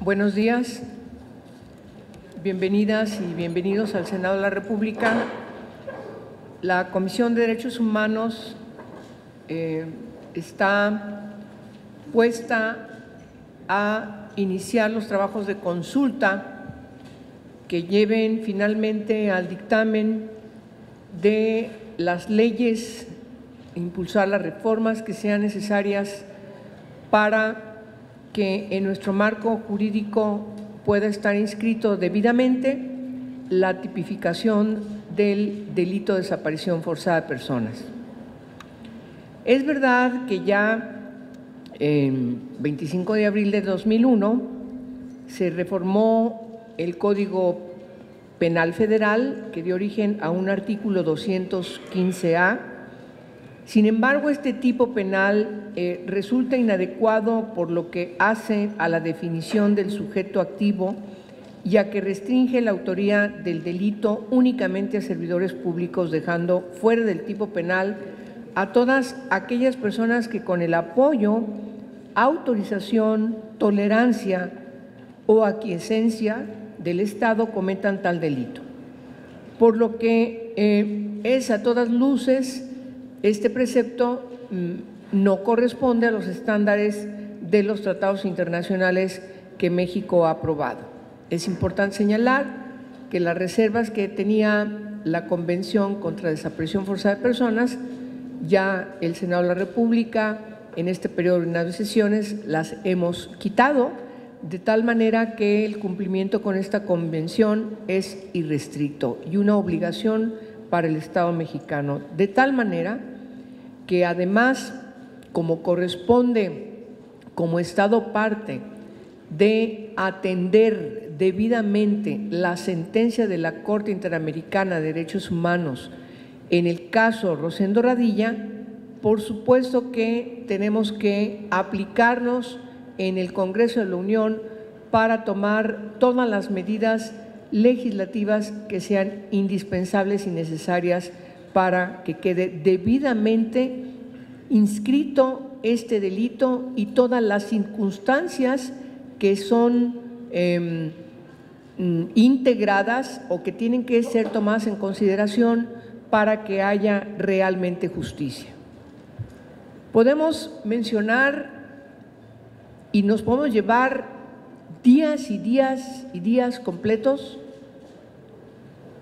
Buenos días, bienvenidas y bienvenidos al Senado de la República. La Comisión de Derechos Humanos está puesta a iniciar los trabajos de consulta que lleven finalmente al dictamen de las leyes, impulsar las reformas que sean necesarias para que en nuestro marco jurídico pueda estar inscrito debidamente la tipificación del delito de desaparición forzada de personas. Es verdad que ya el 25 de abril de 2001 se reformó el Código Penal Federal que dio origen a un artículo 215A. Sin embargo, este tipo penal resulta inadecuado por lo que hace a la definición del sujeto activo, ya que restringe la autoría del delito únicamente a servidores públicos, dejando fuera del tipo penal a todas aquellas personas que con el apoyo, autorización, tolerancia o aquiescencia del Estado cometan tal delito. Por lo que es a todas luces este precepto no corresponde a los estándares de los tratados internacionales que México ha aprobado. Es importante señalar que las reservas que tenía la Convención contra la Desaparición Forzada de Personas, ya el Senado de la República, en este periodo ordinario de sesiones, las hemos quitado, de tal manera que el cumplimiento con esta convención es irrestricto y una obligación para el Estado mexicano, de tal manera que además, como corresponde como Estado parte de atender debidamente la sentencia de la Corte Interamericana de Derechos Humanos en el caso Rosendo Radilla, por supuesto que tenemos que aplicarnos en el Congreso de la Unión para tomar todas las medidas legislativas que sean indispensables y necesarias para que quede debidamente inscrito este delito y todas las circunstancias que son integradas o que tienen que ser tomadas en consideración para que haya realmente justicia. Podemos mencionar y nos podemos llevar días y días y días completos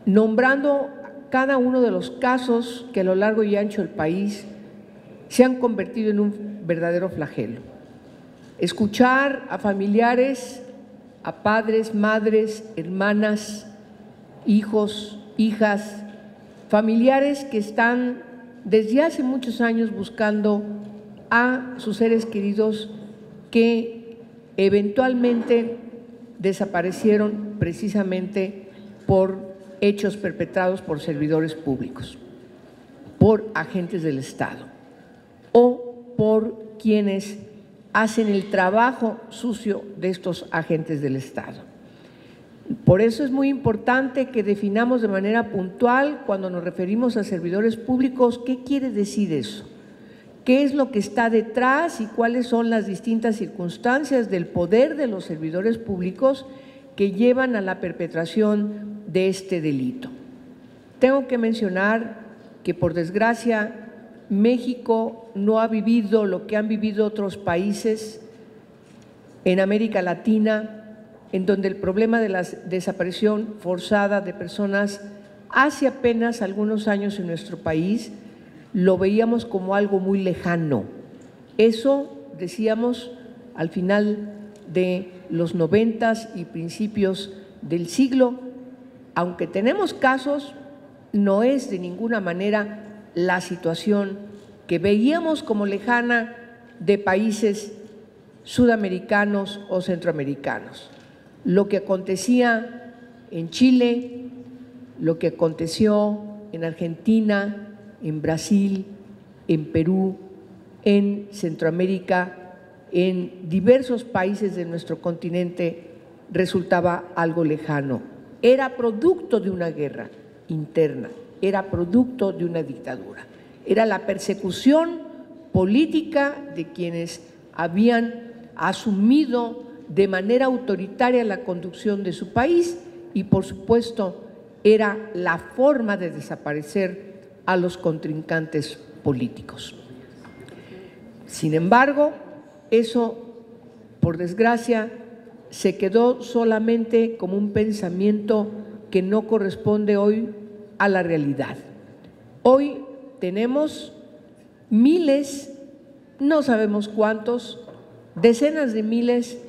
nombrando cada uno de los casos que a lo largo y ancho del país se han convertido en un verdadero flagelo. Escuchar a familiares, a padres, madres, hermanas, hijos, hijas, familiares que están desde hace muchos años buscando a sus seres queridos que eventualmente desaparecieron precisamente por hechos perpetrados por servidores públicos, por agentes del Estado o por quienes hacen el trabajo sucio de estos agentes del Estado. Por eso es muy importante que definamos de manera puntual cuando nos referimos a servidores públicos qué quiere decir eso, qué es lo que está detrás y cuáles son las distintas circunstancias del poder de los servidores públicos que llevan a la perpetración de este delito. Tengo que mencionar que, por desgracia, México no ha vivido lo que han vivido otros países en América Latina, en donde el problema de la desaparición forzada de personas hace apenas algunos años en nuestro país lo veíamos como algo muy lejano. Eso decíamos al final de los 90s y principios del siglo. Aunque tenemos casos, no es de ninguna manera la situación que veíamos como lejana de países sudamericanos o centroamericanos. Lo que acontecía en Chile, lo que aconteció en Argentina, en Brasil, en Perú, en Centroamérica, en diversos países de nuestro continente, resultaba algo lejano. Era producto de una guerra interna, era producto de una dictadura, era la persecución política de quienes habían asumido de manera autoritaria la conducción de su país y, por supuesto, era la forma de desaparecer a los contrincantes políticos. Sin embargo, eso, por desgracia, se quedó solamente como un pensamiento que no corresponde hoy a la realidad. Hoy tenemos miles, no sabemos cuántos, decenas de miles,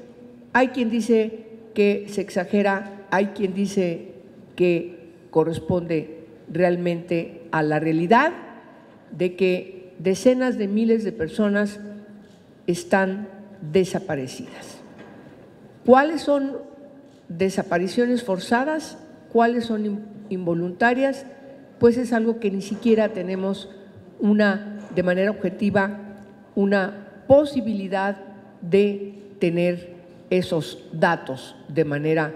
hay quien dice que se exagera, hay quien dice que corresponde realmente a la realidad de que decenas de miles de personas están desaparecidas. ¿Cuáles son desapariciones forzadas? ¿Cuáles son involuntarias? Pues es algo que ni siquiera tenemos de manera objetiva, una posibilidad de tener esos datos de manera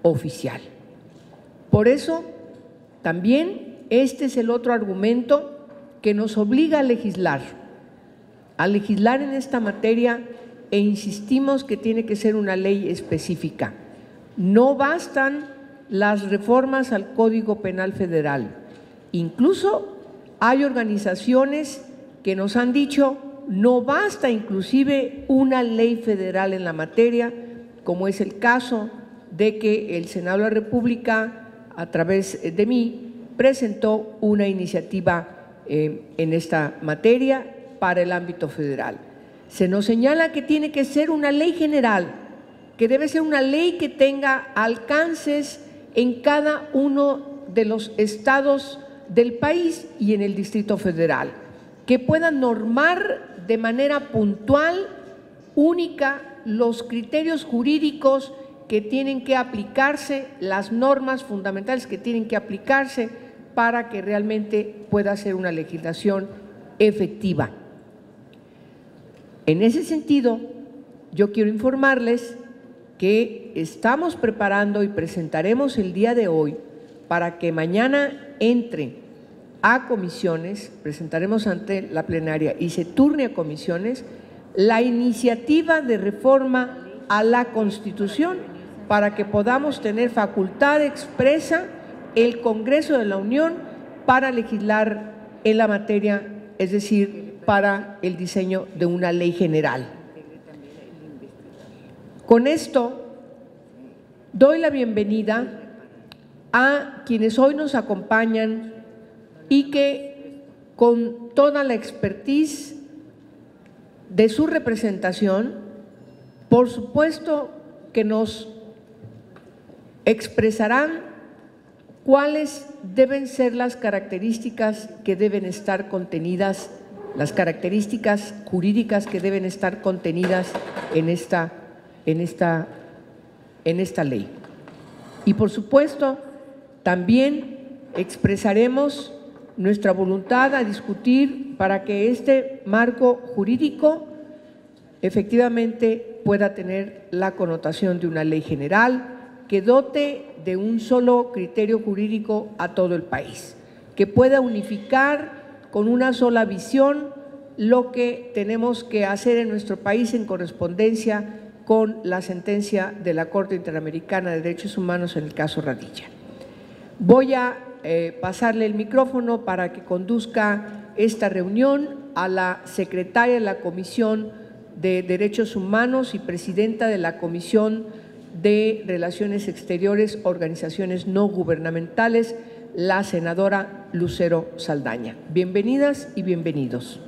oficial. Por eso, también este es el otro argumento que nos obliga a legislar en esta materia, e insistimos que tiene que ser una ley específica. No bastan las reformas al Código Penal Federal. Incluso hay organizaciones que nos han dicho no basta inclusive una ley federal en la materia, como es el caso de que el Senado de la República, a través de mí, presentó una iniciativa en esta materia para el ámbito federal. Se nos señala que tiene que ser una ley general, que debe ser una ley que tenga alcances en cada uno de los estados del país y en el Distrito Federal, que pueda normar de manera puntual, única, los criterios jurídicos que tienen que aplicarse, las normas fundamentales que tienen que aplicarse para que realmente pueda ser una legislación efectiva. En ese sentido, yo quiero informarles que estamos preparando y presentaremos el día de hoy para que mañana entre a comisiones, presentaremos ante la plenaria y se turne a comisiones la iniciativa de reforma a la Constitución para que podamos tener facultad expresa el Congreso de la Unión para legislar en la materia, es decir, para el diseño de una ley general. Con esto doy la bienvenida a quienes hoy nos acompañan y que con toda la expertise de su representación, por supuesto que nos expresarán cuáles deben ser las características que deben estar contenidas, las características jurídicas que deben estar contenidas en esta ley. Y por supuesto, también expresaremos nuestra voluntad a discutir para que este marco jurídico efectivamente pueda tener la connotación de una ley general que dote de un solo criterio jurídico a todo el país, que pueda unificar con una sola visión lo que tenemos que hacer en nuestro país en correspondencia con la sentencia de la Corte Interamericana de Derechos Humanos en el caso Radilla. Voy a pasarle el micrófono para que conduzca esta reunión a la secretaria de la Comisión de Derechos Humanos y presidenta de la Comisión de Relaciones Exteriores, Organizaciones No Gubernamentales, la senadora Lucero Saldaña. Bienvenidas y bienvenidos.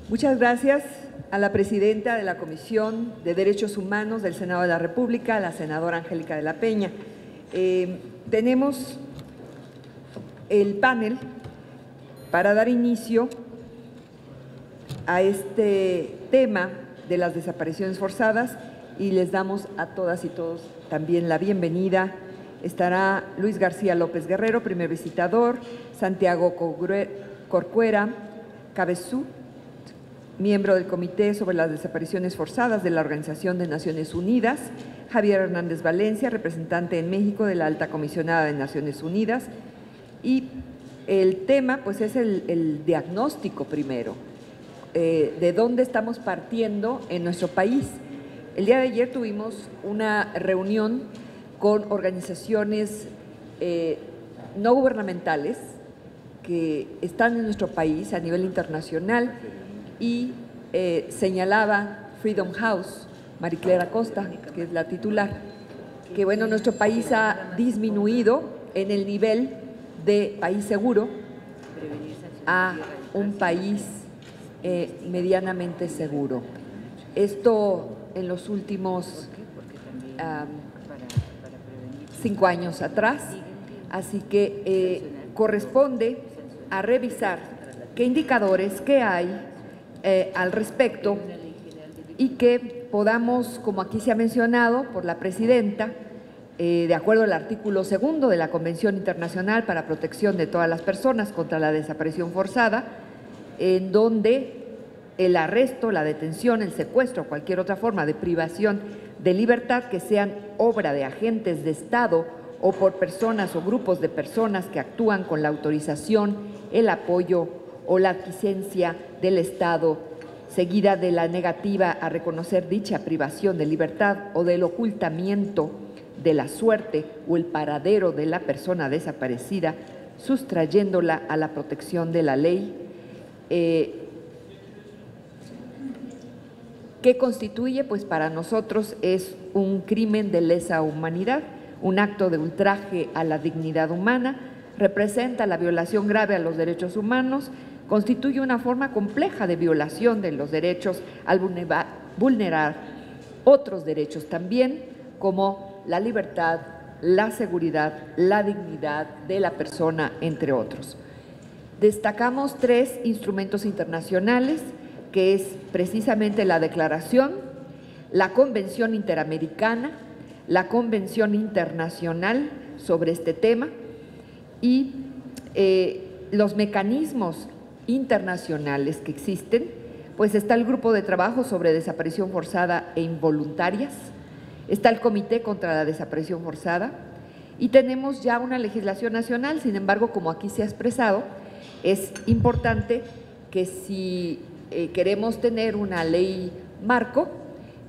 Muchas gracias a la presidenta de la Comisión de Derechos Humanos del Senado de la República, la senadora Angélica de la Peña. Tenemos el panel para dar inicio a este tema de las desapariciones forzadas y les damos a todas y todos también la bienvenida. Estará Luis García López Guerrero, primer visitador, Santiago Corcuera Cabezú, miembro del Comité sobre las Desapariciones Forzadas de la Organización de Naciones Unidas, Javier Hernández Valencia, representante en México de la Alta Comisionada de Naciones Unidas. Y el tema pues es el diagnóstico primero, de dónde estamos partiendo en nuestro país. El día de ayer tuvimos una reunión con organizaciones no gubernamentales que están en nuestro país a nivel internacional y señalaba Freedom House, Mariclera Costa, que es la titular, que bueno, nuestro país ha disminuido en el nivel de país seguro a un país medianamente seguro. Esto en los últimos 5 años atrás, así que corresponde a revisar qué indicadores que hay al respecto y que podamos, como aquí se ha mencionado por la presidenta, de acuerdo al artículo 2 de la Convención Internacional para Protección de todas las personas contra la desaparición forzada, en donde el arresto, la detención, el secuestro o cualquier otra forma de privación de libertad que sean obra de agentes de Estado o por personas o grupos de personas que actúan con la autorización, el apoyo o la aquiescencia del Estado, seguida de la negativa a reconocer dicha privación de libertad o del ocultamiento de la suerte o el paradero de la persona desaparecida, sustrayéndola a la protección de la ley, ¿qué constituye? Pues para nosotros es un crimen de lesa humanidad, un acto de ultraje a la dignidad humana, representa la violación grave a los derechos humanos, constituye una forma compleja de violación de los derechos al vulnerar otros derechos también, como la libertad, la seguridad, la dignidad de la persona, entre otros. Destacamos 3 instrumentos internacionales, que es precisamente la Declaración, la Convención Interamericana, la Convención Internacional sobre este tema y los mecanismos internacionales que existen, pues está el Grupo de Trabajo sobre Desaparición Forzada e Involuntarias, está el Comité contra la Desaparición Forzada y tenemos ya una legislación nacional. Sin embargo, como aquí se ha expresado, es importante que si queremos tener una ley marco,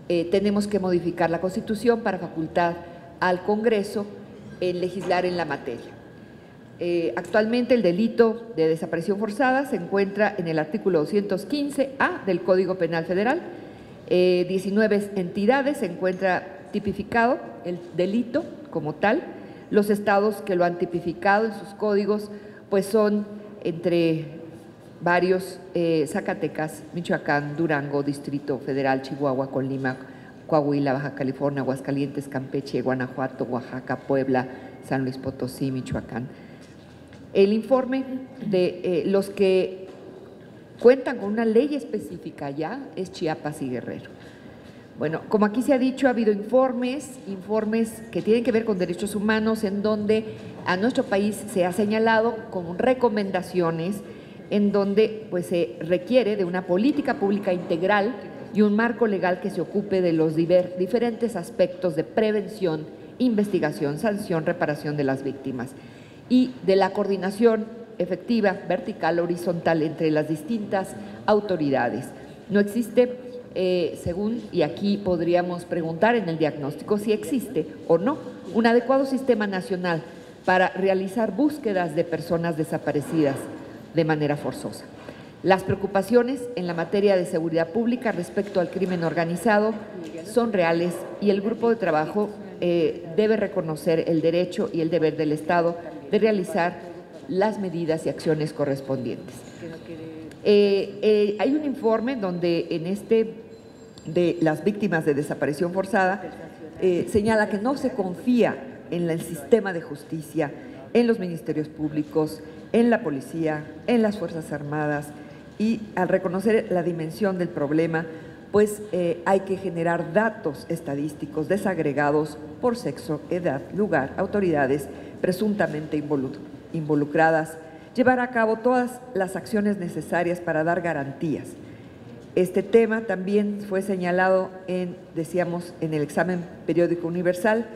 tenemos que modificar la Constitución para facultar al Congreso en legislar en la materia. Actualmente el delito de desaparición forzada se encuentra en el artículo 215A del Código Penal Federal. 19 entidades se encuentra tipificado el delito como tal. Los estados que lo han tipificado en sus códigos pues son entre varios Zacatecas, Michoacán, Durango, Distrito Federal, Chihuahua, Colima, Coahuila, Baja California, Aguascalientes, Campeche, Guanajuato, Oaxaca, Puebla, San Luis Potosí, Michoacán. El informe de los que cuentan con una ley específica ya es Chiapas y Guerrero. Bueno, como aquí se ha dicho, ha habido informes que tienen que ver con derechos humanos en donde a nuestro país se ha señalado como recomendaciones en donde pues se requiere de una política pública integral y un marco legal que se ocupe de los diferentes aspectos de prevención, investigación, sanción, reparación de las víctimas y de la coordinación efectiva, vertical, horizontal entre las distintas autoridades. No existe, según, y aquí podríamos preguntar en el diagnóstico si existe o no, un adecuado sistema nacional para realizar búsquedas de personas desaparecidas de manera forzosa. Las preocupaciones en la materia de seguridad pública respecto al crimen organizado son reales y el grupo de trabajo debe reconocer el derecho y el deber del Estado de realizar las medidas y acciones correspondientes. Hay un informe donde en de las víctimas de desaparición forzada señala que no se confía en el sistema de justicia, en los ministerios públicos, en la policía, en las Fuerzas Armadas, y al reconocer la dimensión del problema, pues hay que generar datos estadísticos desagregados por sexo, edad, lugar, autoridades presuntamente involucradas, llevar a cabo todas las acciones necesarias para dar garantías. Este tema también fue señalado decíamos, en el examen periódico universal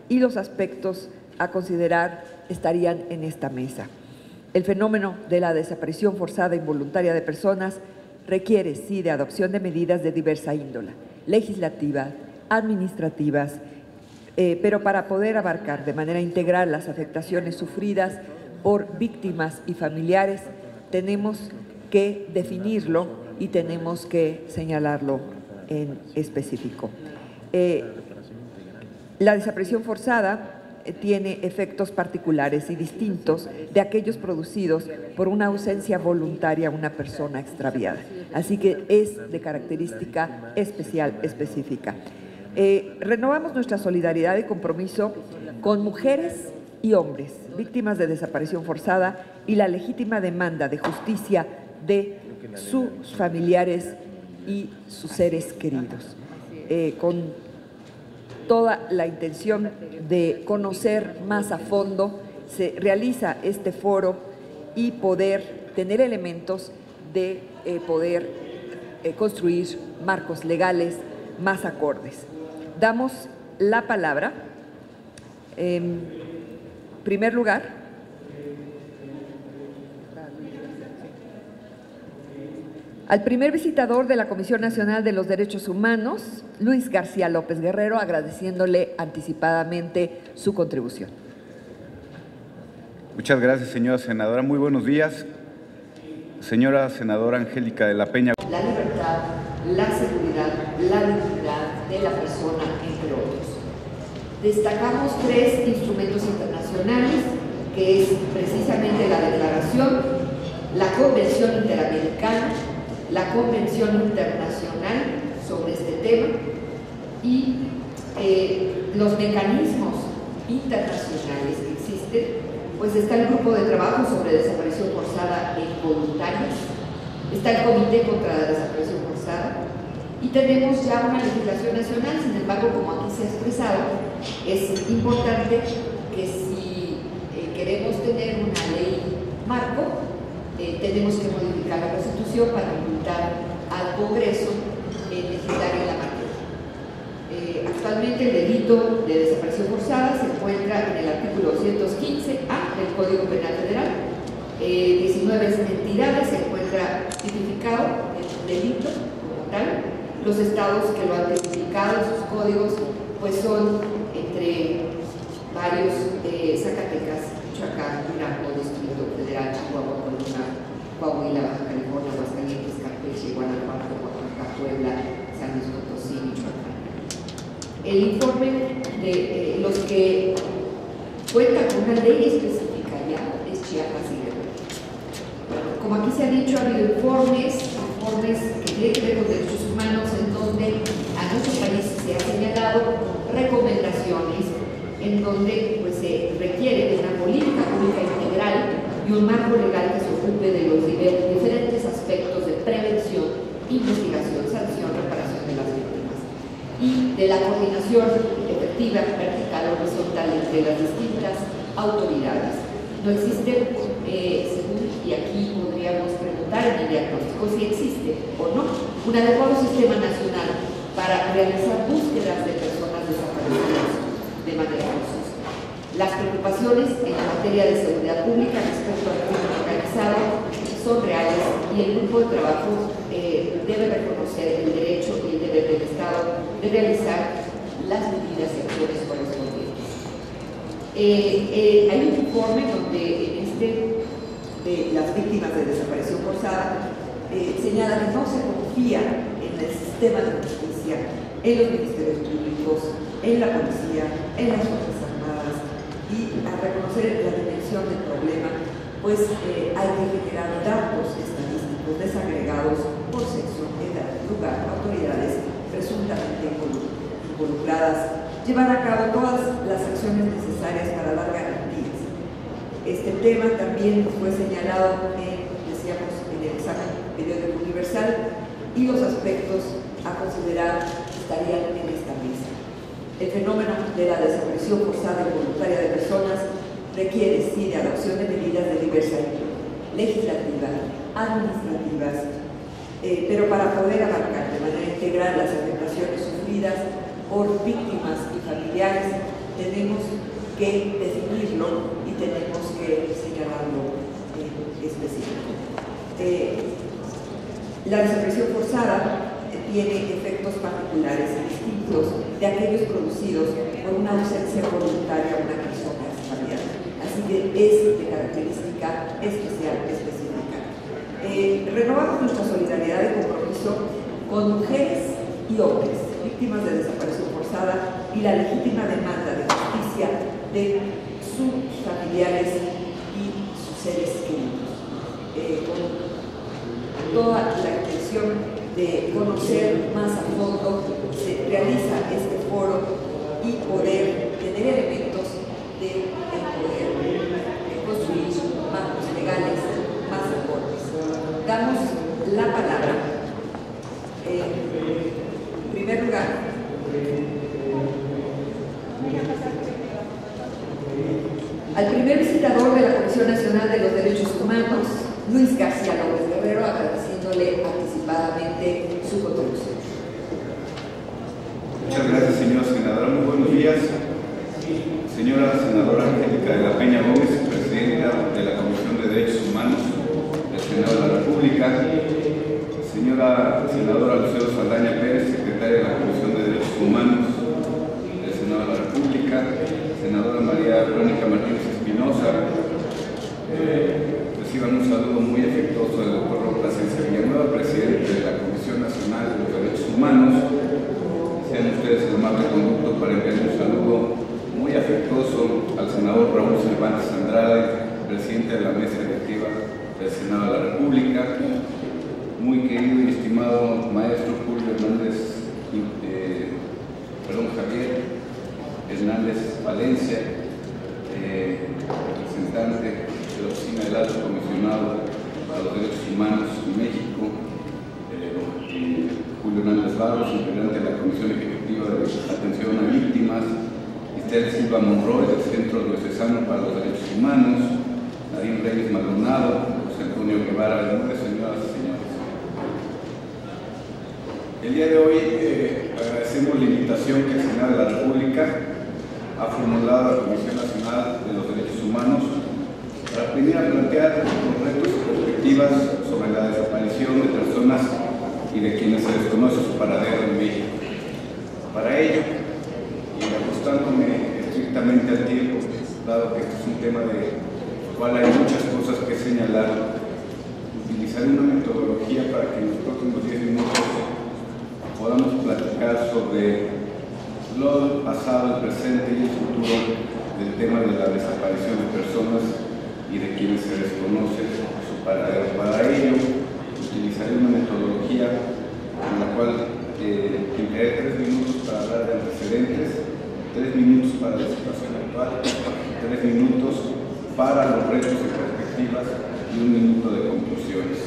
y los aspectos a considerar estarían en esta mesa. El fenómeno de la desaparición forzada e involuntaria de personas requiere, sí, de adopción de medidas de diversa índole, legislativa, administrativas, pero para poder abarcar de manera integral las afectaciones sufridas por víctimas y familiares, tenemos que definirlo y tenemos que señalarlo en específico. La desaparición forzada tiene efectos particulares y distintos de aquellos producidos por una ausencia voluntaria a una persona extraviada. Así que es de característica especial, específica. Renovamos nuestra solidaridad y compromiso con mujeres y hombres víctimas de desaparición forzada y la legítima demanda de justicia de sus familiares y sus seres queridos. Con toda la intención de conocer más a fondo, se realiza este foro y poder tener elementos de poder construir marcos legales más acordes. Damos la palabra, en primer lugar, al primer visitador de la Comisión Nacional de los Derechos Humanos, Luis García López Guerrero, agradeciéndole anticipadamente su contribución. Muchas gracias, señora senadora. Muy buenos días. Señora senadora Angélica de la Peña. La libertad, la seguridad, la dignidad de la persona, entre otros. Destacamos 3 instrumentos internacionales, que es precisamente la Declaración, la Convención Interamericana, la Convención Internacional sobre este tema y los mecanismos internacionales que existen. Pues está el Grupo de Trabajo sobre Desaparición Forzada e Involuntaria, está el Comité contra la Desaparición Forzada y tenemos ya una legislación nacional. Sin embargo, como aquí se ha expresado, es importante que si queremos tener una ley marco, tenemos que modificar la Constitución para invitar al Congreso legislar en la materia. Actualmente el delito de desaparición forzada se encuentra en el artículo 215A del Código Penal Federal. 19 entidades se encuentra tipificado el delito como tal. Los estados que lo han tipificado en sus códigos pues son entre varios, Zacatecas, Michoacán, Durango, Distrito Federal, Chihuahua, Colima, Coahuila, Baja California, Aguascalientes, Campeche, Guanajuato, Oaxaca, Puebla, San Luis Potosí, Michoacán. El informe de los que cuentan con una ley específica ya es Chiapas y Guerrero. Como aquí se ha dicho, ha habido informes que tienen que ver con derechos humanos, en donde a nuestro país se ha señalado recomendaciones en donde pues, se requiere de una política pública integral y un marco legal que se ocupe de los diferentes aspectos de prevención, investigación, sanción, reparación de las víctimas y de la coordinación efectiva, vertical o horizontal entre las distintas autoridades. No existe, según, y aquí podríamos preguntar en el diagnóstico si existe o no, un adecuado sistema nacional para realizar búsquedas de personas desaparecidas de manera forzosa. Las preocupaciones en la materia de seguridad pública respecto al crimen organizado son reales y el grupo de trabajo debe reconocer el derecho y el deber del Estado de realizar las medidas y acciones correspondientes. Hay un informe donde de las víctimas de desaparición forzada señala que no se confía en el sistema de justicia, en los ministerios públicos, en la policía, en las Fuerzas Armadas, y al reconocer la dimensión del problema, pues hay que generar datos estadísticos desagregados por sexo, edad, lugar, autoridades presuntamente involucradas, llevar a cabo todas las acciones necesarias para dar garantías. Este tema también fue señalado decíamos, en el examen periódico universal, y los aspectos a considerar estarían en esta mesa. El fenómeno de la desaparición forzada y voluntaria de personas requiere, sí, de adopción de medidas de diversa índole, legislativas, administrativas, pero para poder abarcar de manera integral las afectaciones sufridas por víctimas y familiares, tenemos que definirlo y tenemos que señalarlo específico. La desaparición forzada tiene efectos particulares y distintos de aquellos producidos por una ausencia voluntaria o una crisis de discapacidad. Así que es de característica especial, específica. Renovamos nuestra solidaridad y compromiso con mujeres y hombres víctimas de desaparición forzada y la legítima demanda de justicia de sus familiares y sus seres queridos. Con toda la intención de conocer más a fondo, se realiza este foro y poder tener elementos de poder construir marcos legales más acordes. Damos la palabra. En primer lugar, al primer visitador de la Comisión Nacional de los Derechos Humanos, Luis García López Guerrero, agradeciéndole anticipadamente su contribución. Muchas gracias, señora senadora. Muy buenos días. Señora senadora Angélica de la Peña Gómez, presidenta de la Comisión de Derechos Humanos del Senado de la República. Señora senadora Lucero Saldaña Pérez, secretaria de la Comisión de Derechos Humanos del Senado de la República. Senadora María Verónica Martínez Espinosa. Reciban un saludo muy afectuoso del doctor Raúl Plasencia Villanueva, presidente de la Comisión Nacional de los Derechos Humanos. Sean ustedes el amable conducto para enviar un saludo muy afectuoso al senador Raúl Cervantes Andrade, presidente de la mesa directiva del Senado de la República. Muy querido y estimado maestro Julio Hernández, Javier Hernández Valencia, representante de la Oficina del Alto Comisionado para los Derechos Humanos en México, Julio Hernández Barros, integrante de la Comisión Ejecutiva de Atención a Víctimas, Esther Silva Monroy, del Centro Diocesano para los Derechos Humanos, Nadine Reyes Maldonado, José Antonio Guevara Bermúdez, señoras y señores. El día de hoy agradecemos la invitación que el Senado de la República ha formulado a la Comisión Nacional de los Derechos Humanos para venir a plantear los retos y perspectivas sobre la desaparición de personas y de quienes se desconoce su paradero en México. Para ello, y ajustándome estrictamente al tiempo, dado que este es un tema de cual hay muchas cosas que señalar, utilizaré una metodología para que en los próximos 10 minutos podamos platicar sobre lo pasado, el presente y el futuro del tema de la desaparición de personas y de quienes se desconoce su paradero. Para ello, utilizaré una metodología en la cual emplearé 3 minutos para hablar de antecedentes, 3 minutos para la situación actual, 3 minutos para los retos y perspectivas y 1 minuto de conclusiones.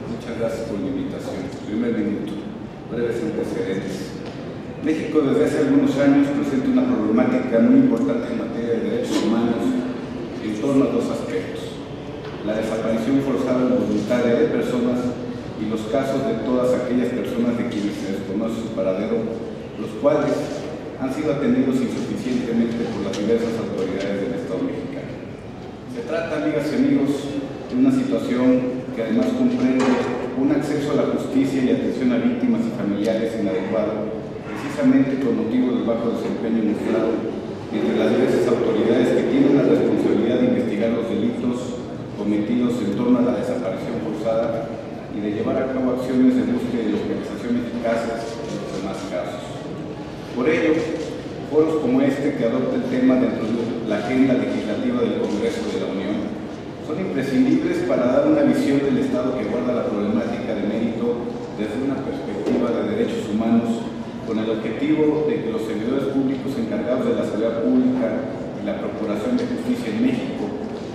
Muchas gracias por la invitación. Primer minuto. Breves antecedentes. México desde hace algunos años presenta una problemática muy importante en materia de derechos humanos en torno a 2 aspectos: la desaparición forzada voluntaria de personas y los casos de todas aquellas personas de quienes se desconoce su paradero, los cuales han sido atendidos insuficientemente por las diversas autoridades del Estado mexicano. Se trata, amigas y amigos, de una situación que además comprende un acceso a la justicia y atención a víctimas y familiares inadecuado, precisamente por motivo del bajo desempeño mostrado entre las diversas autoridades que tienen la responsabilidad de investigar los delitos cometidos en torno a la desaparición forzada y de llevar a cabo acciones de búsqueda y localización eficaces en los demás casos. Por ello, foros como este, que adopta el tema dentro de la agenda legislativa del Congreso de la Unión, son imprescindibles para dar una visión del Estado que aborda la problemática de mérito desde una perspectiva de derechos humanos, con el objetivo de que los servidores públicos encargados de la seguridad pública y la procuración de justicia en México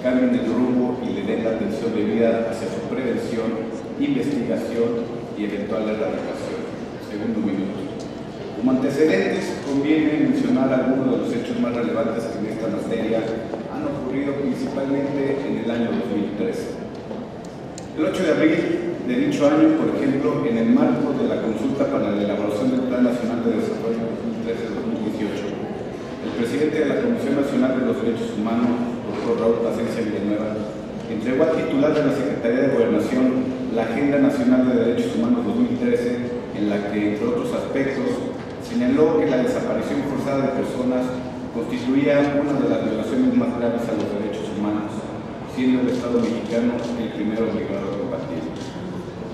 cambien el rumbo y le den la atención debida hacia su prevención, investigación y eventual erradicación. Segundo minuto. Como antecedentes, conviene mencionar algunos de los hechos más relevantes que en esta materia han ocurrido principalmente en el año 2013. El 8 de abril de dicho año, por ejemplo, en el marco de la consulta para la elaboración del Plan Nacional de Desarrollo 2013-2018, el presidente de la Comisión Nacional de los Derechos Humanos, doctor Raúl Plasencia Villanueva, entregó al titular de la Secretaría de Gobernación la Agenda Nacional de Derechos Humanos 2013, en la que, entre otros aspectos, señaló que la desaparición forzada de personas constituía una de las violaciones más graves a los derechos humanos, siendo el Estado mexicano el primero obligado a combatirlo.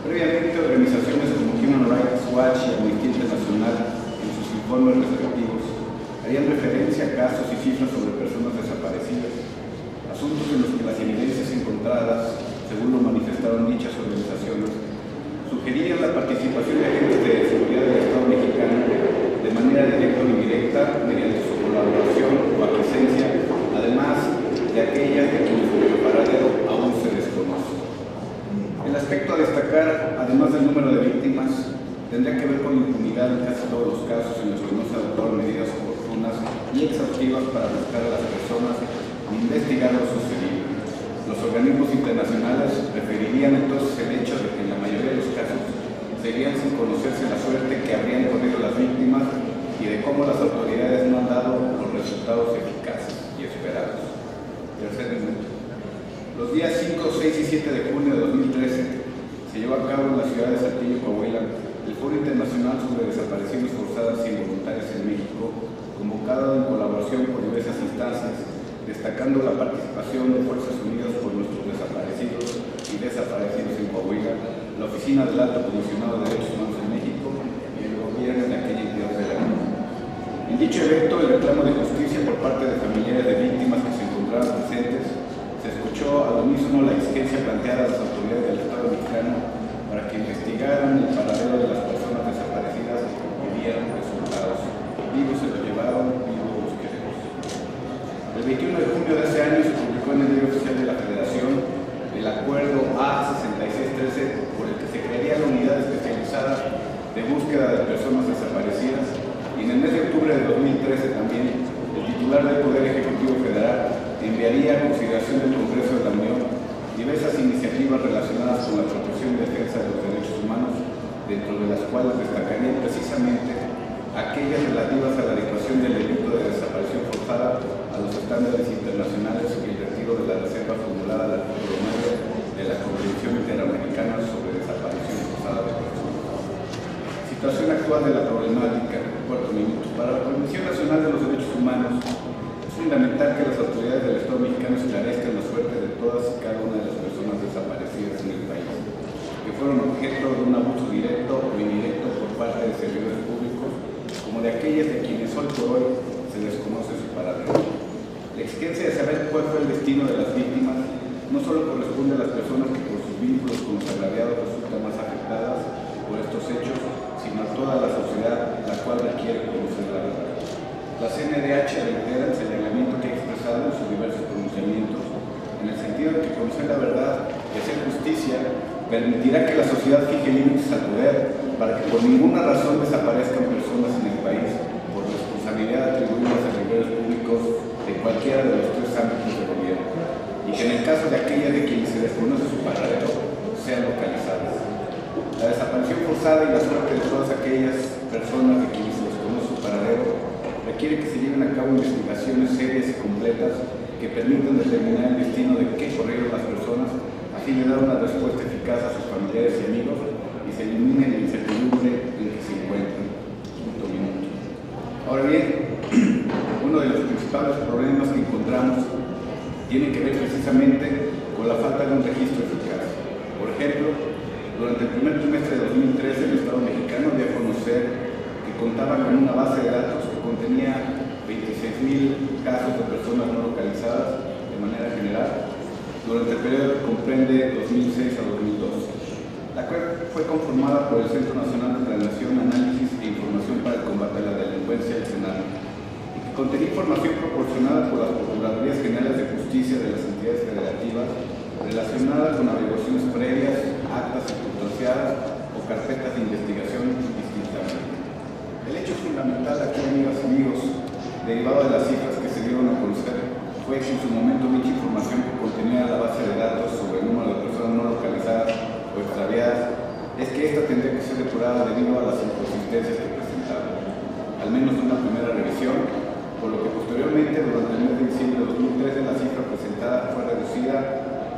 Previamente, organizaciones como Human Rights Watch y Amnistía Internacional, en sus informes respectivos, harían referencia a casos y cifras sobre personas desaparecidas, asuntos en los que las evidencias encontradas, según lo manifestaron dichas organizaciones, sugerían la participación de agentes de seguridad del Estado mexicano de manera directa o indirecta mediante su colaboración o aquiescencia, además de aquellas de quienes el paradero aún se desconoce. El aspecto a destacar, además del número de víctimas, tendría que ver con la impunidad en casi todos los casos en los que no se adoptaron medidas oportunas y exhaustivas para buscar a las personas e investigar lo sucedido. Los organismos internacionales preferirían entonces el hecho de que en la mayoría de los casos seguirían sin conocerse la suerte que habrían corrido las víctimas y de cómo las autoridades no han dado los resultados eficaces y esperados. Tercer minuto. Los días 5, 6 y 7 de junio de 2013 se llevó a cabo en la ciudad de Saltillo, Coahuila, el Foro Internacional sobre Desapariciones Forzadas e Involuntarias en México, convocado en colaboración por diversas instancias, destacando la participación de Fuerzas Unidas por nuestros desaparecidos y desaparecidos en Coahuila, la Oficina del Alto Comisionado de Derechos Humanos en México y el gobierno de aquella entidad federal. En dicho evento, el reclamo de justicia por parte de familiares de víctimas que se encontraban presentes, se escuchó al unísono la exigencia planteada a las autoridades del Estado mexicano para que investigaran el paradero de las personas desaparecidas y dieran resultados. Vivos se lo llevaron, vivos los queremos. El 21 de junio de ese año se publicó en el Diario Oficial de la Federación el Acuerdo A6613 por el que se crearía la Unidad Especializada de Búsqueda de Personas Desaparecidas, y en el mes de octubre de 2013 también el titular del Poder Ejecutivo Federal enviaría a consideración del Congreso de la Unión diversas iniciativas relacionadas con la protección y defensa de los derechos humanos, dentro de las cuales destacarían precisamente aquellas relativas a la adecuación del delito de desaparición forzada a los estándares internacionales y el retiro de la reserva formulada al artículo 9 de la Convención Interamericana sobre Desaparición Forzada de Personas. Situación actual de la problemática. Cuarto minuto. Para la Comisión Nacional de los Derechos Humanos, es fundamental que las autoridades del Estado mexicano esclarezcan la suerte de todas y cada una de las personas desaparecidas en el país, que fueron objeto de un abuso directo o indirecto por parte de servidores públicos, como de aquellas de quienes hoy por hoy se desconoce su paradero. La exigencia de saber cuál fue el destino de las víctimas no solo corresponde a las personas que por sus vínculos con los agraviados resultan más afectadas por estos hechos, sino a toda la sociedad, la cual requiere conocer la verdad. La CNDH reitera el señalamiento que ha expresado en sus diversos pronunciamientos, en el sentido de que conocer la verdad y hacer justicia permitirá que la sociedad fije límites al poder para que por ninguna razón desaparezcan personas en el país por responsabilidad atribuida a servidores públicos de cualquiera de los tres ámbitos de gobierno, y que en el caso de aquellas de quienes se desconoce su paradero sean localizadas. La desaparición forzada y la suerte de todas aquellas personas de quienes se desconoce su paradero requiere que se lleven a cabo investigaciones serias y completas que permitan determinar el destino de qué corrieron las personas, a fin de dar una respuesta eficaz a sus familiares y amigos y se elimine la incertidumbre en que se encuentran. Punto minuto. Ahora bien, uno de los principales problemas que encontramos tiene que ver precisamente con la falta de un registro eficaz. Por ejemplo, durante el primer trimestre de 2013 el Estado mexicano dio a conocer que contaba con una base de datos que contenía 26,000 casos de personas no localizadas de manera general durante el periodo que comprende 2006 a 2012. La cual fue conformada por el Centro Nacional de Planeación, Análisis e Información para el Combate a la Delincuencia, el CENADE, y que contenía información proporcionada por las Procuradurías Generales de Justicia de las entidades federativas relacionada con averiguaciones previas, actas circunstanciadas o carpetas de investigación distintamente. El hecho fundamental aquí, amigas y amigos, derivado de las cifras que se dieron a conocer, fue que en su momento dicha información que contenía la base de datos sobre el número de personas no localizadas o extraviadas, es que esta tendría que ser depurada debido a las inconsistencias que presentaba, al menos en una primera revisión, por lo que posteriormente, durante el mes de diciembre de 2013, la cifra presentada fue reducida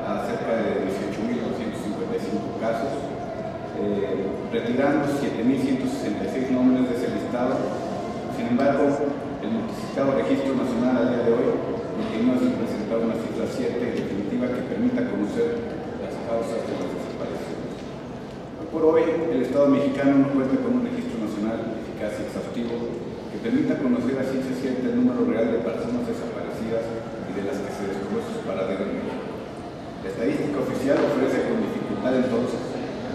a cerca de 18,255 casos, retirando 7,166 nombres de ese listado Sin embargo, el multicitado Registro Nacional al día de hoy continúa sin presentar una cifra cierta y definitiva que permita conocer las causas de las desapariciones. Por hoy, el Estado mexicano no cuenta con un registro nacional eficaz y exhaustivo que permita conocer a ciencia cierta el número real de personas desaparecidas y de las que se desconoce su paradero en México. La estadística oficial ofrece con dificultad entonces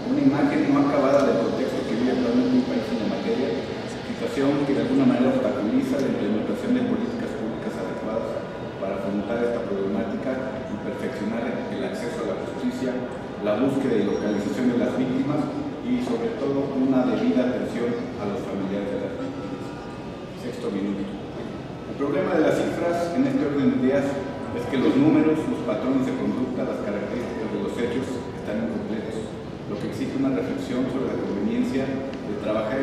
una imagen no acabada del contexto que vive actualmente un país en la materia, situación que de alguna manera obstaculiza la implementación de políticas públicas adecuadas para afrontar esta problemática y perfeccionar el acceso a la justicia, la búsqueda y localización de las víctimas y sobre todo una debida atención a los familiares de las víctimas. Sexto minuto. El problema de las cifras en este orden de ideas es que los números, los patrones de conducta, las características de los hechos están incompletos, lo que exige una reflexión sobre la conveniencia de trabajar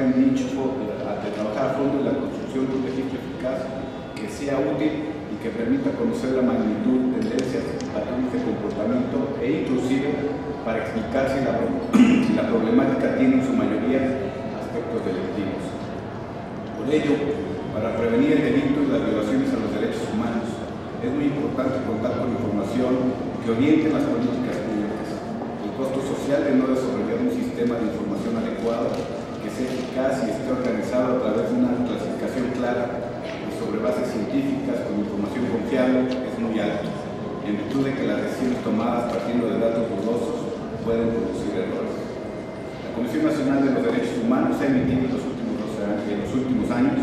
a fondo en la construcción de un registro eficaz que sea útil y que permita conocer la magnitud, tendencias, patrones de comportamiento e inclusive para explicar si la problemática tiene en su mayoría aspectos delictivos. Por ello, para prevenir el delito y las violaciones a los derechos humanos, es muy importante contar con información que oriente las políticas públicas. El costo social de no desarrollar un sistema de información adecuado, que sea eficaz y esté organizado a través de una clasificación clara y sobre bases científicas con información confiable, es muy alto, en virtud de que las decisiones tomadas partiendo de datos dudosos pueden producir errores. La Comisión Nacional de los Derechos Humanos ha emitido en los últimos años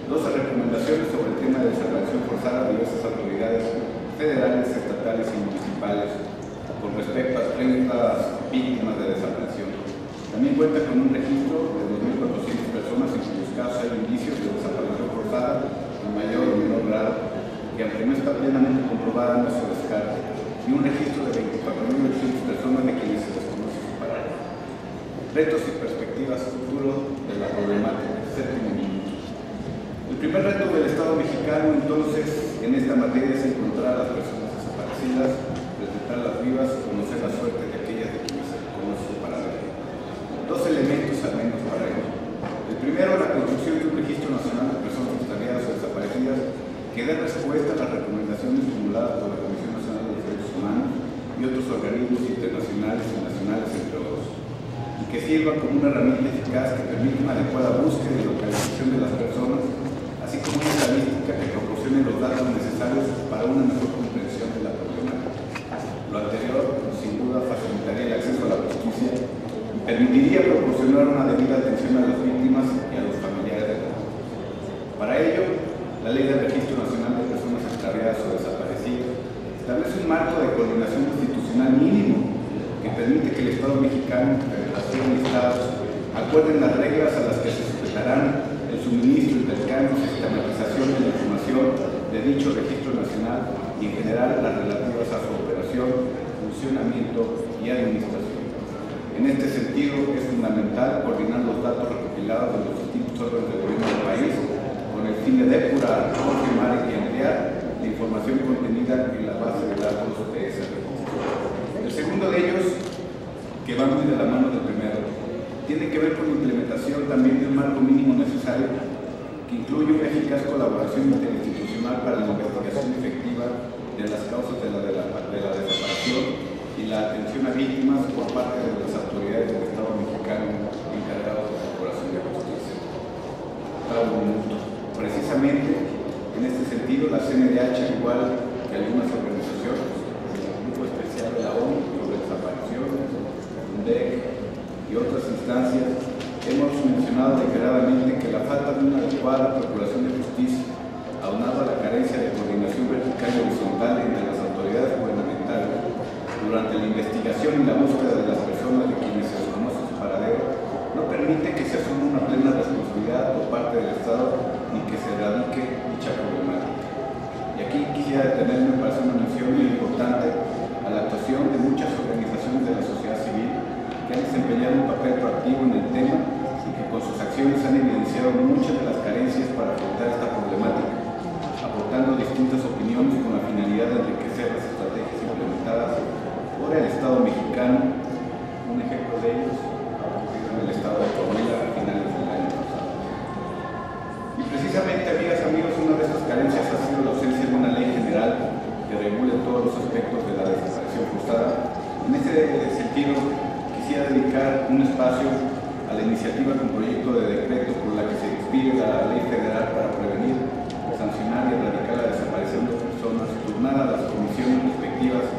12 recomendaciones sobre el tema de desaparición forzada a diversas autoridades federales, estatales y municipales con respecto a 30 víctimas de desaparición. También cuenta con un registro de 2.400 personas en cuyos casos hay indicios de desaparición forzada en mayor o menor grado, que aunque no está plenamente comprobada no se descarta, y un registro de 24.800 personas de quienes se desconoce su paradero. Retos y perspectivas futuro de la problemática. Séptimo minuto. El primer reto del Estado mexicano, entonces, en esta materia es encontrar a las personas desaparecidas, detectarlas vivas y conocer la suerte de aquellas de quienes se desconoce su paradero. Dos elementos al menos para ello. El primero, la construcción de un registro nacional de personas extraviadas o desaparecidas que dé respuesta a las recomendaciones formuladas por la Comisión Nacional de los Derechos Humanos y otros organismos internacionales y nacionales, entre otros, y que sirva como una herramienta eficaz que permita una adecuada búsqueda y localización de las personas, así como una estadística que proporcione los datos necesarios para una mejor comprensión de la problemática. Lo anterior, sin duda, facilitaría el acceso a la justicia y permitiría proporcionar una debida atención a las víctimas y a los familiares de las víctimas. Para ello, la Ley del Registro Nacional de Personas Extraviadas o Desaparecidas establece un marco de coordinación institucional mínimo que permite que el Estado mexicano, Federación y Estados acuerden las reglas a las que se sujetarán el suministro, intercambio y sistematización de la información de dicho registro nacional y en general las relativas a su operación, funcionamiento y administración. En este sentido, es fundamental coordinar los datos recopilados de los distintos órganos de gobierno del país con el fin de depurar, confirmar y ampliar la información contenida en la base de datos de ese registro. El segundo de ellos, que va muy de la mano del primero, tiene que ver con la implementación también de un marco mínimo necesario que incluye una eficaz colaboración interinstitucional para la investigación efectiva de las causas de la desaparición y la atención a víctimas por parte de las autoridades del Estado mexicano encargados de la procuración de justicia. Precisamente en este sentido, la CNDH, igual que algunas organizaciones, el Grupo Especial de la ONU sobre Desapariciones, UNDEC y otras instancias, hemos mencionado reiteradamente que la falta de una adecuada procuración de justicia, aunado a la carencia de coordinación vertical y horizontal entre las autoridades gubernamentales durante la investigación y la búsqueda de las personas de quienes se desconoce su paradero, no permite que se asuma una plena responsabilidad por parte del Estado ni que se erradique dicha problemática. Y aquí quisiera detenerme para hacer una mención muy importante a la actuación de muchas organizaciones de la sociedad civil que han desempeñado un papel proactivo en el tema y que con sus acciones han evidenciado muchas de las carencias para afrontar esta problemática, aportando distintas opiniones con la finalidad de enriquecer las estrategias implementadas por el Estado mexicano. Un ejemplo de ellos ocurrido en el Estado de Coahuila a finales del año pasado. Y precisamente iniciativa con proyecto de decreto por la que se expide la ley federal para prevenir, sancionar y erradicar la desaparición de personas, turnada a las comisiones respectivas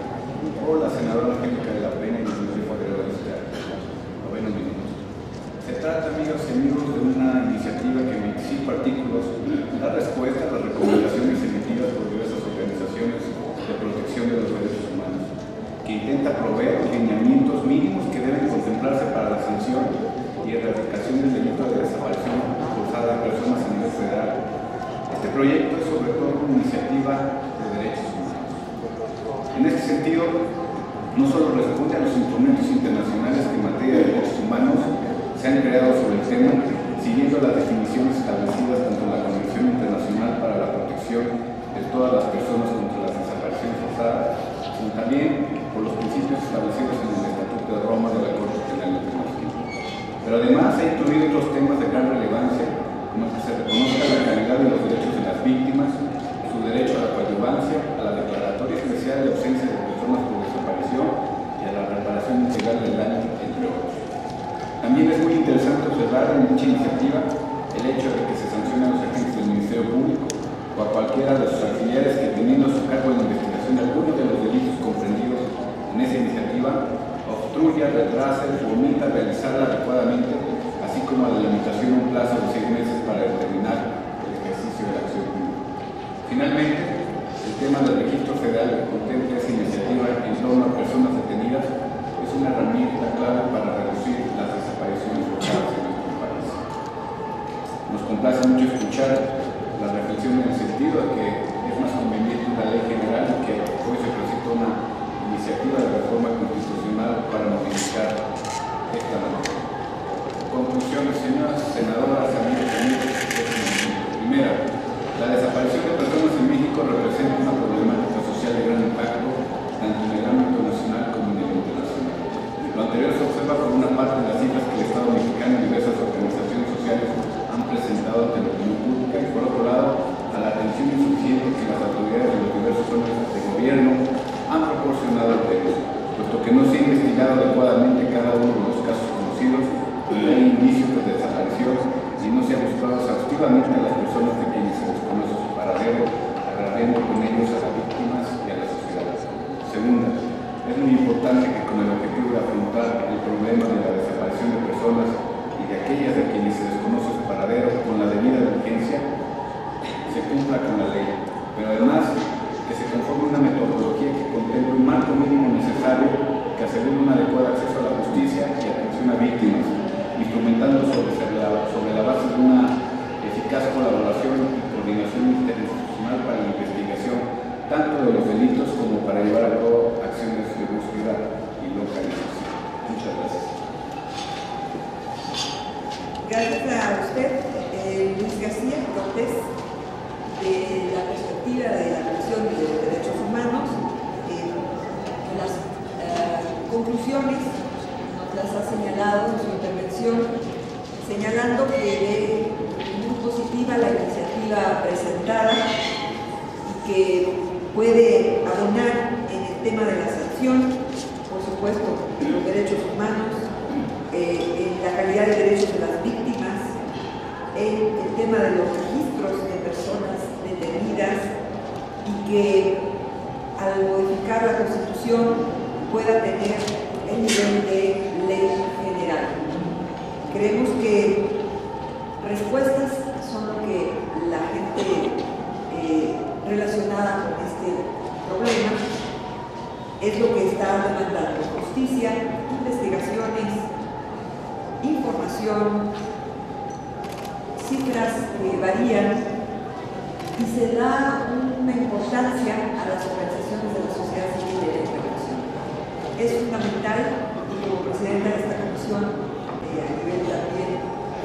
por la senadora Angélica de la Peña y el señor Guerrero de este noveno minuto. Se trata, amigas y amigos, de una iniciativa que en 25 artículos da respuesta a las recomendaciones emitidas por diversas organizaciones de protección de los derechos humanos, que intenta proveer lineamientos mínimos que deben contemplarse para la sanción y erradicación del delito de desaparición forzada de personas a nivel federal. Este proyecto es sobre todo una iniciativa de derechos humanos. En este sentido, no solo responde a los instrumentos internacionales que en materia de derechos humanos se han creado sobre el tema, siguiendo las definiciones establecidas tanto en la Convención Internacional para la Protección de todas las personas contra las desapariciones forzadas, sino también por los principios establecidos en el Estatuto de Roma de la Corte Penal Internacional. Pero además ha incluido otros temas de gran relevancia, como que se reconozca la calidad de los derechos de las víctimas, su derecho a la coadyuvancia, a la declaratoria especial de ausencia de personas por desaparición y a la reparación integral del daño, entre otros. También es muy interesante observar en dicha iniciativa el hecho de que se sancione a los agentes del Ministerio Público o a cualquiera de sus auxiliares que, teniendo a su cargo la investigación de algunos de los delitos comprendidos en esa iniciativa, obstruya, retrase o omita realizarla adecuadamente, así como a la limitación a un plazo de 6 meses para determinar el ejercicio de la acción pública. Finalmente, el tema del registro federal que contempla esa iniciativa en torno a personas detenidas es una herramienta clave para reducir las desapariciones forzadas en nuestro país. Nos complace mucho escuchar la reflexión en el sentido de que es más conveniente una ley general y que hoy se presenta una iniciativa de reforma constitucional para modificar esta norma. Conclusiones, señoras senadoras, amigos y amigos. Primera, la desaparición de personas en México representa una problemática social de gran impacto, tanto en el ámbito nacional como en el internacional. Lo anterior se observa por una parte en las cifras que el Estado mexicano y diversas organizaciones sociales han presentado ante la opinión pública y, por otro lado, a la atención insuficiente que las autoridades de los diversos órganos de gobierno han proporcionado al tema, puesto que no se ha investigado adecuadamente cada uno de los casos conocidos, no hay indicios de desaparición y no se ha buscado exhaustivamente a las personas de quienes se desconoce su paradero, agraviando con ellos a las víctimas y a la sociedad. Segunda, es muy importante que con el objetivo de afrontar el problema de la desaparición de personas y de aquellas de quienes se desconoce su paradero con la debida diligencia, se cumpla con la ley, pero además que se conforme una metodología que contemple un marco mínimo necesario que asegure un adecuado acceso a la justicia y atención a víctimas, instrumentando sobre la base de una eficaz colaboración y coordinación interinstitucional para la investigación tanto de los delitos como para llevar a cabo acciones de búsqueda y localización. Muchas gracias. Gracias a usted, Luis García López, de la perspectiva de la Comisión de los Derechos Humanos. Las conclusiones nos las ha señalado en su intervención, señalando que ve muy positiva la iniciativa presentada y que puede abonar en el tema de la sanción, por supuesto, los derechos humanos, en la calidad de derechos de las víctimas, en el tema de los registros de personas detenidas y que al modificar la Constitución pueda tener el nivel de ley general. Creemos que respuestas son lo que la gente relacionada con este problema es lo que está demandando: justicia, investigaciones, información, cifras que varían, y se da una importancia a las organizaciones de la sociedad civil de la integración. Es fundamental, y como presidenta de esta comisión, a nivel también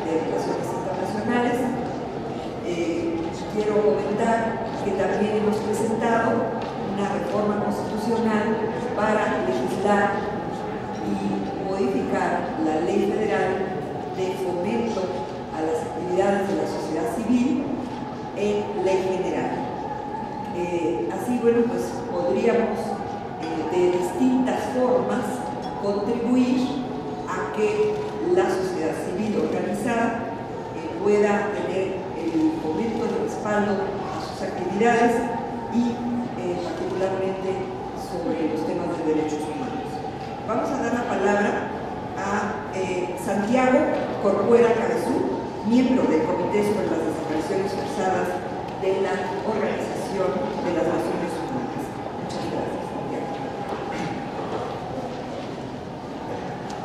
de relaciones internacionales, quiero comentar que también hemos presentado una reforma constitucional para legislar y modificar la ley federal de fomento a las actividades de la sociedad civil en ley general. Así, bueno, pues podríamos de distintas formas contribuir a que la sociedad civil organizada respaldo a sus actividades y particularmente sobre los temas de derechos humanos. Vamos a dar la palabra a Santiago Corcuera Cabezú, miembro del Comité sobre las Desapariciones Forzadas de la Organización de las Naciones Unidas. Muchas gracias, Santiago.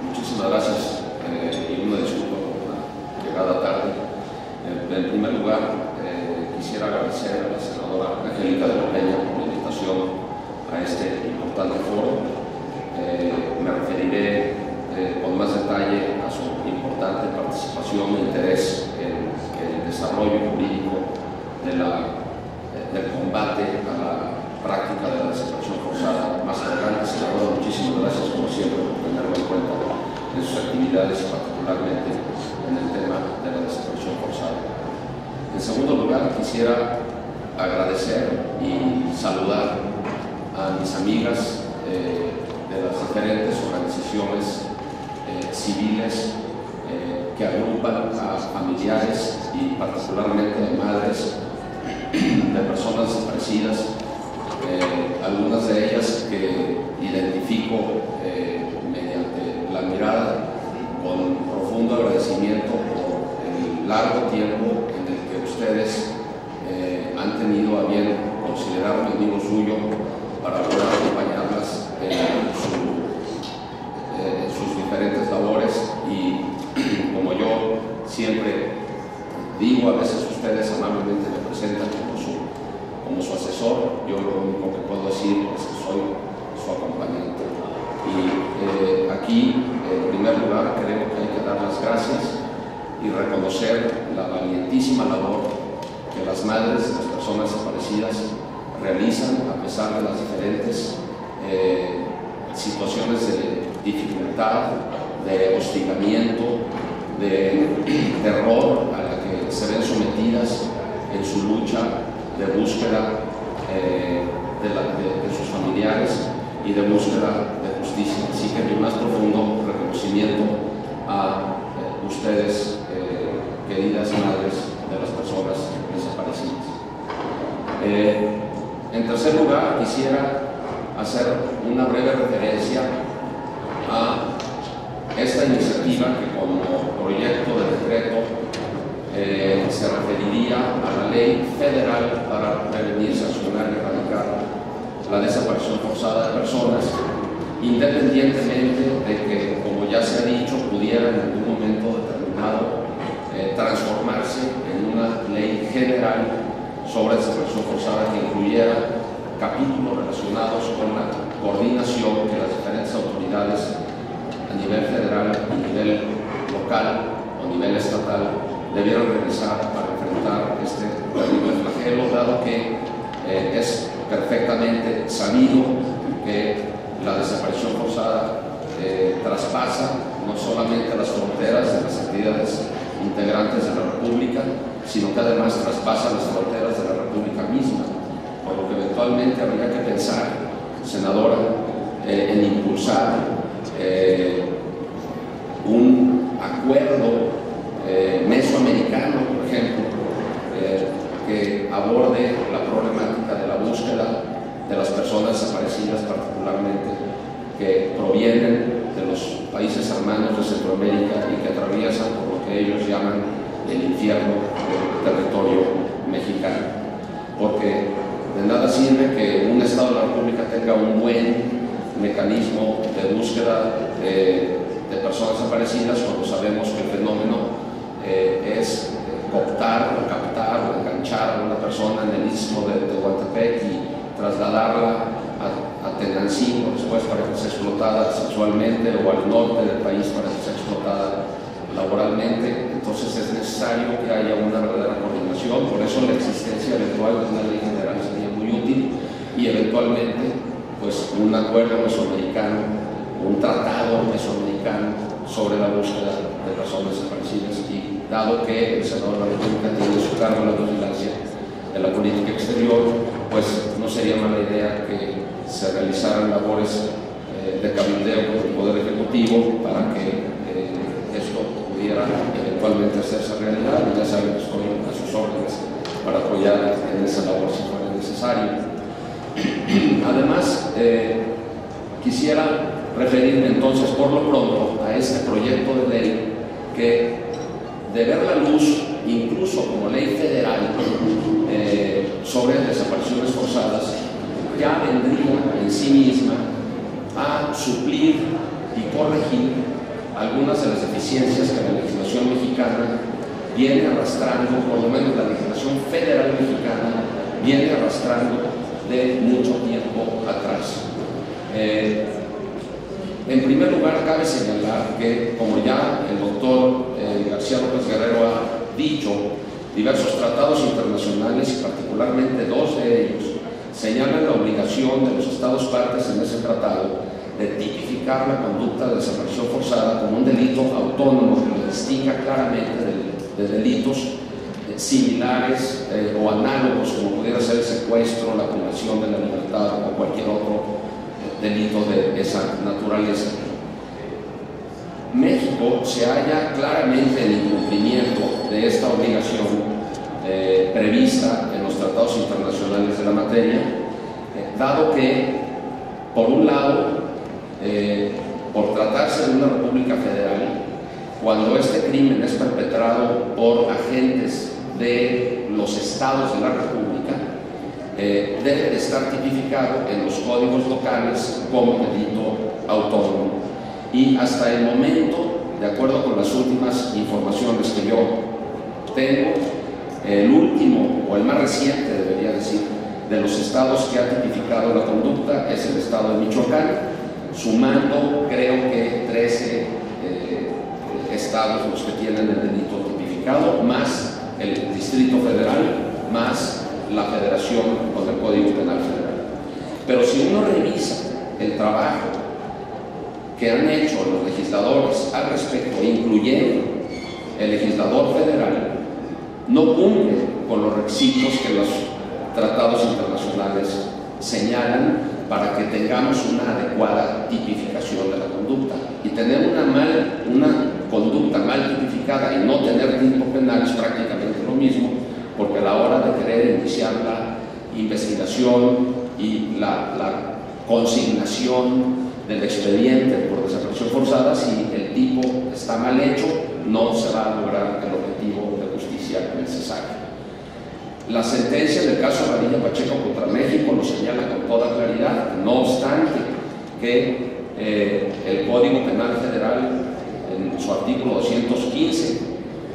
Muchísimas gracias y una disculpa por la llegada tarde. En primer lugar, quisiera agradecer a la senadora Angélica de la Peña por la invitación a este importante foro. Me referiré con más detalle a su importante participación e interés en el desarrollo jurídico del combate a la práctica de la desaparición forzada más adelante. Senadora, muchísimas gracias como siempre por tenerlo en cuenta en sus actividades y particularmente en el tema de la desaparición forzada. En segundo lugar, quisiera agradecer y saludar a mis amigas de las diferentes organizaciones civiles que agrupan a familiares y particularmente a madres de personas desaparecidas, algunas de ellas que identifico mediante la mirada con profundo agradecimiento por el largo tiempo en el que ustedes han tenido a bien considerarme amigo suyo para poder acompañarlas en sus diferentes labores. Y como yo siempre digo, a veces ustedes amablemente me presentan como su asesor, yo lo único que puedo decir es que soy su acompañante. Y aquí, en primer lugar, creo que hay que dar las gracias y reconocer la valientísima labor que las madres de las personas desaparecidas realizan a pesar de las diferentes situaciones de dificultad, de hostigamiento, de terror a la que se ven sometidas en su lucha de búsqueda de sus familiares y de búsqueda de justicia. Así que mi más profundo reconocimiento a ustedes, queridas madres de las personas desaparecidas. En tercer lugar, quisiera hacer una breve referencia a esta iniciativa que como proyecto de decreto se referiría a la Ley Federal para prevenir, sancionar y erradicar la desaparición forzada de personas, independientemente de que, como ya se ha dicho, pudiera en algún momento determinado transformarse en una ley general sobre desaparición forzada que incluyera capítulos relacionados con la coordinación que las diferentes autoridades a nivel federal y nivel local o nivel estatal debieron realizar para enfrentar este terrible flagelo, dado que es perfectamente sabido que la desaparición forzada traspasa no solamente las fronteras de las actividades integrantes de la República, sino que además traspasa las fronteras de la República misma, por lo que eventualmente habría que pensar, senadora, en impulsar un acuerdo mesoamericano, por ejemplo, que aborde la problemática de la búsqueda de las personas desaparecidas, particularmente que provienen de los países hermanos de Centroamérica y que atraviesan por lo que ellos llaman el infierno del territorio mexicano. Porque de nada sirve que un Estado de la República tenga un buen mecanismo de búsqueda de personas desaparecidas cuando sabemos que el fenómeno es cooptar o captar o enganchar a una persona en el istmo de Tehuantepec y trasladarla a Tenancingo después para que sea explotada sexualmente, o al norte del país para que sea explotada laboralmente. Entonces es necesario que haya una verdadera coordinación, por eso la existencia eventual de una ley general sería muy útil, y eventualmente pues un acuerdo mesoamericano, un tratado mesoamericano sobre la búsqueda de personas desaparecidas. Y dado que el Senado de la República tiene su cargo la vigilancia de la política exterior, pues no sería mala idea que se realizaran labores de cabildeo con el Poder Ejecutivo para que esto pudiera eventualmente hacerse realidad. Ya saben que estoy a sus órdenes para apoyar en esa labor si fuera necesario. Además, quisiera referirme entonces por lo pronto a este proyecto de ley que, de ver la luz incluso como ley federal sobre desapariciones forzadas, ya vendría en sí misma a suplir y corregir algunas de las deficiencias que la legislación mexicana viene arrastrando, por lo menos la legislación federal mexicana viene arrastrando de mucho tiempo atrás. En primer lugar, cabe señalar que, como ya el doctor García López Guerrero ha dicho, diversos tratados internacionales, y particularmente dos de ellos, señalan la obligación de los Estados partes en ese tratado de tipificar la conducta de desaparición forzada como un delito autónomo que lo distinga claramente de delitos similares o análogos, como pudiera ser el secuestro, la privación de la libertad o cualquier otro delito de esa naturaleza. México se halla claramente en incumplimiento de esta obligación prevista en los tratados internacionales de la materia, dado que, por un lado, por tratarse de una república federal, cuando este crimen es perpetrado por agentes de los estados de la república, debe de estar tipificado en los códigos locales como delito autónomo. Y hasta el momento, de acuerdo con las últimas informaciones que yo tengo, el último o el más reciente, debería decir, de los estados que ha tipificado la conducta es el estado de Michoacán, sumando creo que 13 estados los que tienen el delito tipificado, más el Distrito Federal, más la Federación con el Código Penal Federal. Pero si uno revisa el trabajo que han hecho los legisladores al respecto, incluyendo el legislador federal, no cumple con los requisitos que los tratados internacionales señalan para que tengamos una adecuada tipificación de la conducta. Y tener una conducta mal tipificada y no tener tipo penal es prácticamente lo mismo, porque a la hora de querer iniciar la investigación y la consignación del expediente por desaparición forzada, si el tipo está mal hecho, no se va a lograr el objetivo de justicia necesario. La sentencia en el caso de Radilla Pacheco contra México lo señala con toda claridad, no obstante que el Código Penal Federal, en su artículo 215,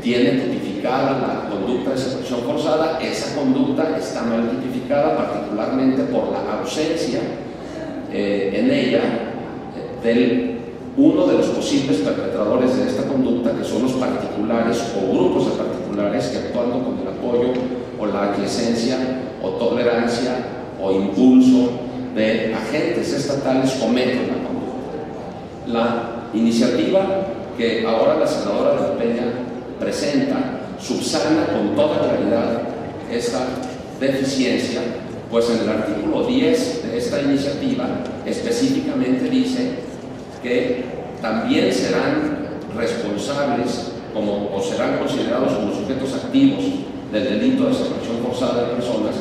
tiene tipificada la conducta de desaparición forzada. Esa conducta está mal tipificada, particularmente por la ausencia en ella del uno de los posibles perpetradores de esta conducta, que son los particulares o grupos de particulares que, actuando con el apoyo o la aquiescencia o tolerancia o impulso de agentes estatales, cometen la conducta. La iniciativa que ahora la senadora de la Peña presenta subsana con toda claridad esta deficiencia, pues en el artículo 10 de esta iniciativa específicamente dice que también serán responsables o serán considerados como sujetos activos del delito de desaparición forzada de personas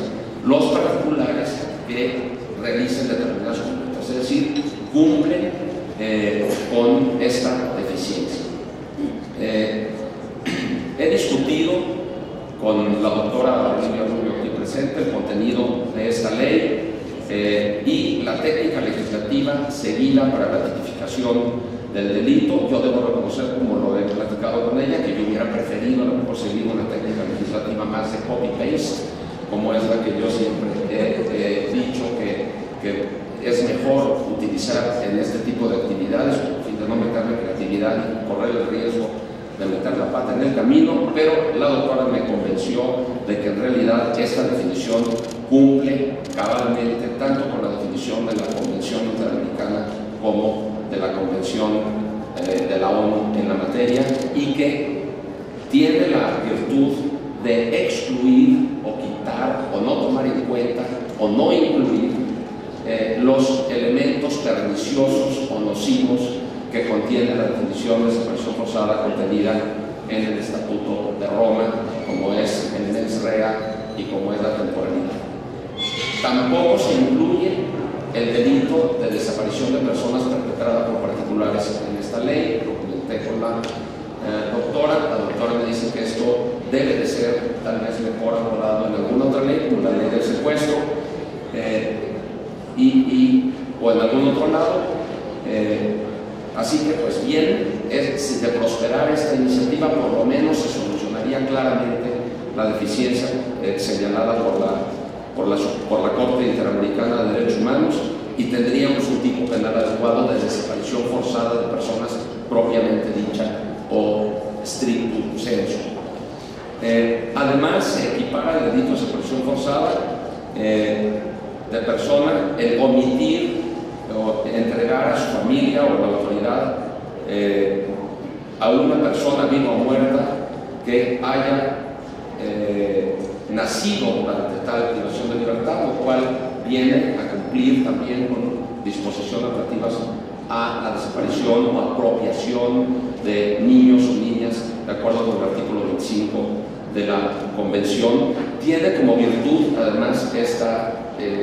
los particulares que realicen determinadas conductas, es decir, cumplen con esta deficiencia. He discutido con la doctora Olivia Rubio aquí presente el contenido de esta ley y la técnica legislativa seguida para la tipificación del delito. Yo debo reconocer, como lo he platicado con ella, que yo hubiera preferido a lo mejor seguir una técnica legislativa más de copy-paste, como es la que yo siempre he dicho que es mejor utilizar en este tipo de actividades, con el fin de no meterle creatividad y correr el riesgo de meter la pata en el camino, pero la doctora me convenció de que en realidad esta definición cumple cabalmente tanto con la definición de la Convención Interamericana como de la Convención de la ONU en la materia, y que tiene la virtud de excluir o quitar o no tomar en cuenta o no incluir los elementos perniciosos o nocivos que contiene la definición de desaparición forzada contenida en el Estatuto de Roma, como es el mens rea y como es la temporalidad. Tampoco se incluye el delito de desaparición de personas perpetrada por particulares en esta ley. Lo comenté con la doctora me dice que esto debe de ser tal vez mejor abordado en alguna otra ley, como la ley del secuestro, o en algún otro lado. Así que pues bien, de prosperar esta iniciativa, por lo menos se solucionaría claramente la deficiencia señalada por la Corte Interamericana de Derechos Humanos, y tendríamos un tipo penal adecuado de desaparición forzada de personas propiamente dicha o stricto sensu. Además, se equipara el delito de desaparición forzada de persona el omitir o entregar a su familia o a la autoridad a una persona viva o muerta que haya nacido durante tal privación de libertad, lo cual viene a cumplir también con disposiciones relativas a la desaparición o apropiación de niños o niñas, de acuerdo con el artículo 25 de la Convención. Tiene como virtud, además, esta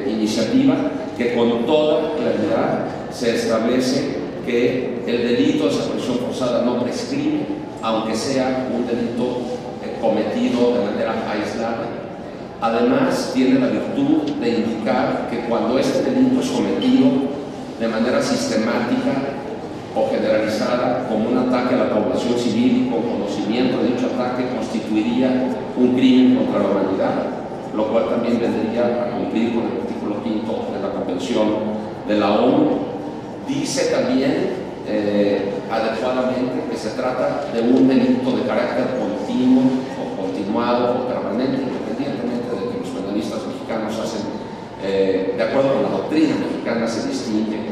iniciativa, que con toda claridad se establece que el delito de desaparición forzada no prescribe, aunque sea un delito cometido de manera aislada. Además, tiene la virtud de indicar que cuando este delito es cometido de manera sistemática o generalizada como un ataque a la población civil y con conocimiento de dicho ataque, constituiría un crimen contra la humanidad, lo cual también vendría a cumplir con el artículo 5 de la Convención de la ONU. Dice también adecuadamente que se trata de un delito de carácter continuo o continuado o permanente, independientemente de que los penalistas mexicanos hacen, de acuerdo con la doctrina mexicana, se distingue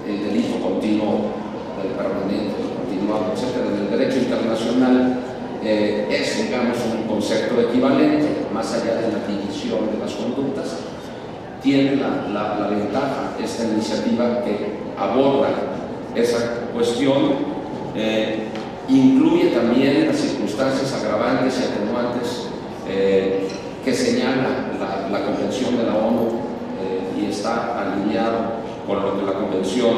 el delito continuo del permanente, del continuado, etc. En el derecho internacional es, digamos, un concepto equivalente, más allá de la división de las conductas. Tiene la ventaja esta iniciativa que aborda esa cuestión, incluye también las circunstancias agravantes y atenuantes que señala la Convención de la ONU y está alineado con lo que la Convención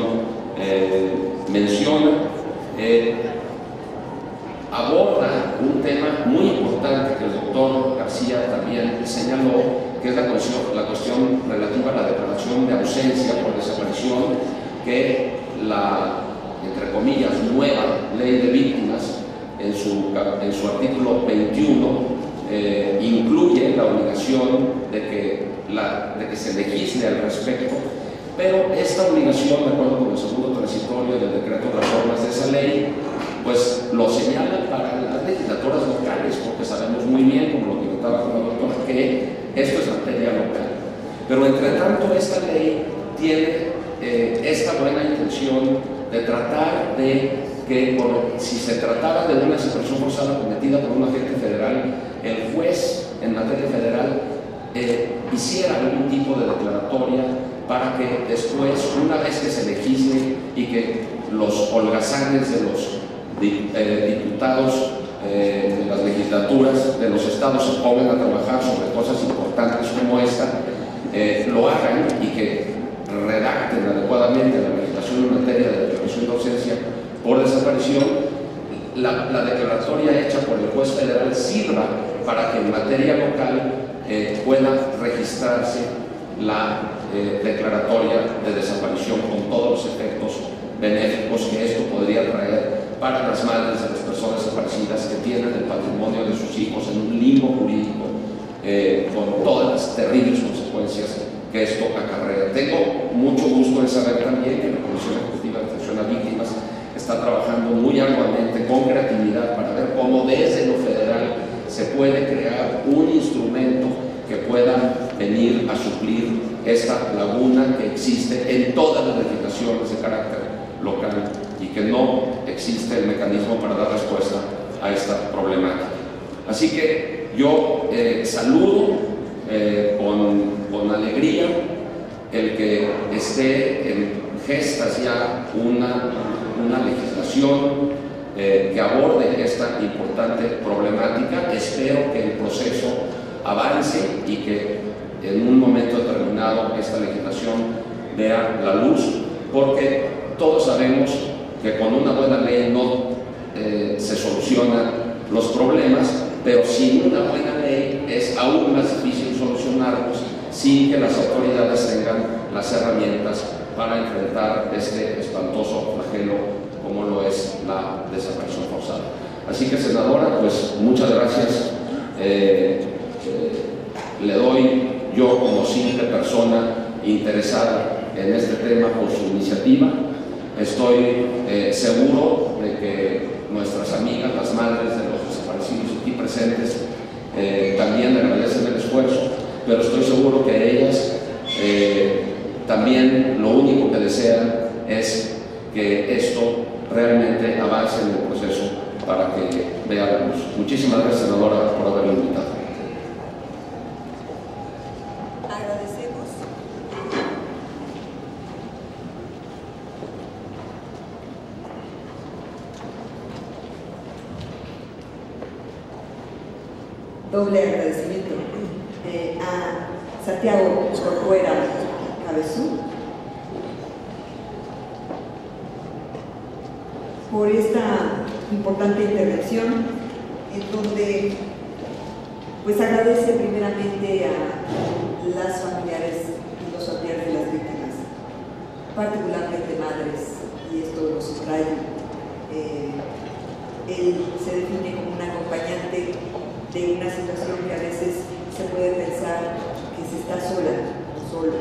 menciona. Aborda un tema muy importante que el doctor García también señaló, que es la cuestión relativa a la declaración de ausencia por desaparición, que la, entre comillas, nueva ley de víctimas, en su artículo 21, incluye la obligación de que se legisle al respecto, pero esta obligación, de acuerdo con el segundo transitorio del decreto de reformas de esa ley, pues lo señalan para las legislaturas locales, porque sabemos muy bien, como lo comentaba con la doctora, que esto es materia local. Pero entre tanto, esta ley tiene esta buena intención de tratar de que, si se tratara de una desaparición forzada cometida por un agente federal, el juez en materia federal hiciera algún tipo de declaratoria para que después, una vez que se legisle y que los holgazanes de los diputados de las legislaturas de los estados se pongan a trabajar sobre cosas importantes como esta, lo hagan y que redacten adecuadamente la legislación en materia de declaración de ausencia por desaparición, la declaratoria hecha por el juez federal sirva para que en materia local pueda registrarse la declaratoria de desaparición con todos los efectos benéficos que esto podría traer para las madres de las personas desaparecidas que tienen el patrimonio de sus hijos en un limbo jurídico, con todas las terribles consecuencias que esto acarrea. Tengo mucho gusto en saber también que la Comisión Ejecutiva de Atención a Víctimas está trabajando muy arduamente, con creatividad, para ver cómo desde lo federal se puede crear un instrumento que pueda venir a suplir esta laguna que existe en todas las legislaciones de carácter local y que no existe el mecanismo para dar respuesta a esta problemática. Así que yo saludo con alegría el que esté en gestas ya una legislación que aborde esta importante problemática. Espero que el proceso en un momento determinado esta legislación vea la luz, porque todos sabemos que con una buena ley no se solucionan los problemas, pero sin una buena ley es aún más difícil solucionarlos sin que las autoridades tengan las herramientas para enfrentar este espantoso flagelo como lo es la desaparición forzada. Así que, senadora, pues muchas gracias. Le doy yo, como simple persona interesada en este tema, por su iniciativa. Estoy seguro de que nuestras amigas, las madres de los desaparecidos aquí presentes, también agradecen el esfuerzo, pero estoy seguro que ellas también lo único que desean es que esto realmente avance en el proceso para que vea la luz. Muchísimas gracias, senadora, por haberme invitado. Agradecemos. Doble agradecimiento a Santiago Corcuera Cabezú por esta importante intervención, en donde pues agradece primeramente a las familiares y los familiares de las víctimas, particularmente madres, y esto lo subrayo. Él se define como un acompañante de una situación que a veces se puede pensar que se está sola o solo.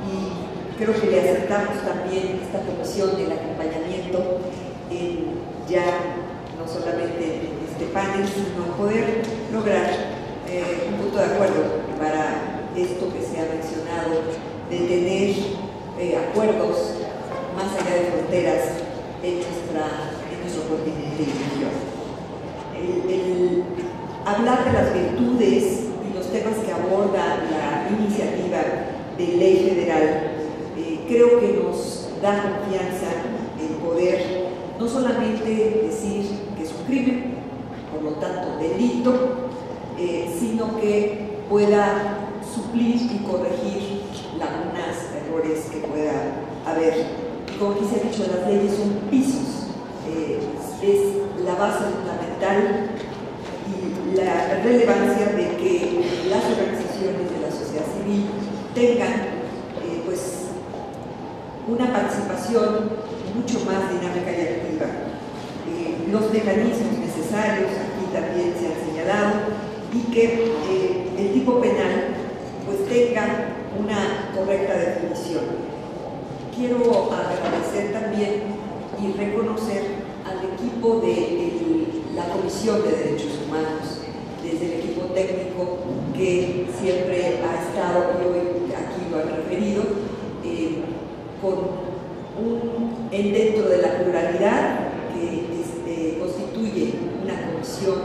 Y creo que le aceptamos también esta comisión del acompañamiento en ya no solamente en este panel, sino poder lograr un punto de acuerdo para esto que se ha mencionado, de tener acuerdos más allá de fronteras en nuestro continente y región. El hablar de las virtudes y los temas que aborda la iniciativa de ley federal creo que nos da confianza en poder no solamente decir que es un crimen, por lo tanto delito, sino que pueda suplir y corregir lagunas, errores que pueda haber. Como aquí se ha dicho, las leyes son pisos, es la base fundamental y la relevancia de que las organizaciones de la sociedad civil tengan pues una participación mucho más dinámica y activa. Los mecanismos necesarios aquí también se han señalado, y que el tipo penal pues tenga una correcta definición. Quiero agradecer también y reconocer al equipo de la Comisión de Derechos Humanos, desde el equipo técnico que siempre ha estado, y hoy aquí lo han referido, dentro de la pluralidad que constituye una comisión,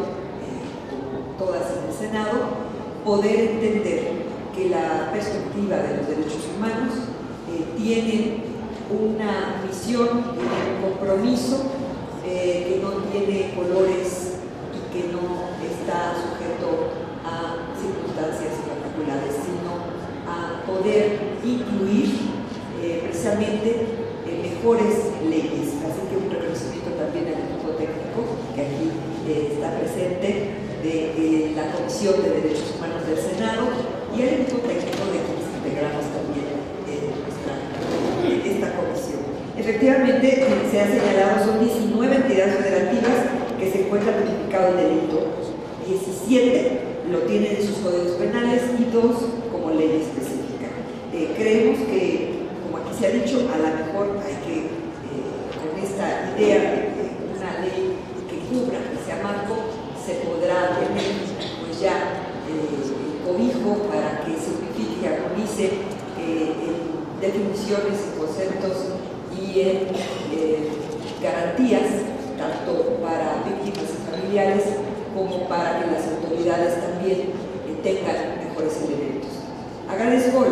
todas en el Senado, poder entender que la perspectiva de los derechos humanos tiene una misión, tiene un compromiso que no tiene colores y que no está sujeto a circunstancias particulares, sino a poder incluir precisamente mejores leyes. Así que un reconocimiento también al equipo técnico que aquí está presente, de la Comisión de Derechos Humanos del Senado, y al equipo técnico de quienes integramos también esta comisión. Efectivamente, se ha señalado, son 19 entidades federativas que se encuentran tipificado el delito, 17 lo tienen en sus códigos penales y 2 como ley específica. Creemos que, como aquí se ha dicho, a lo mejor hay que, con esta idea de una ley que cubra, que sea marco, se podrá tener pues ya el cobijo para que se unifique y armonice en definiciones y conceptos y en garantías, tanto para víctimas y familiares como para que las autoridades también tengan mejores elementos. Agradezco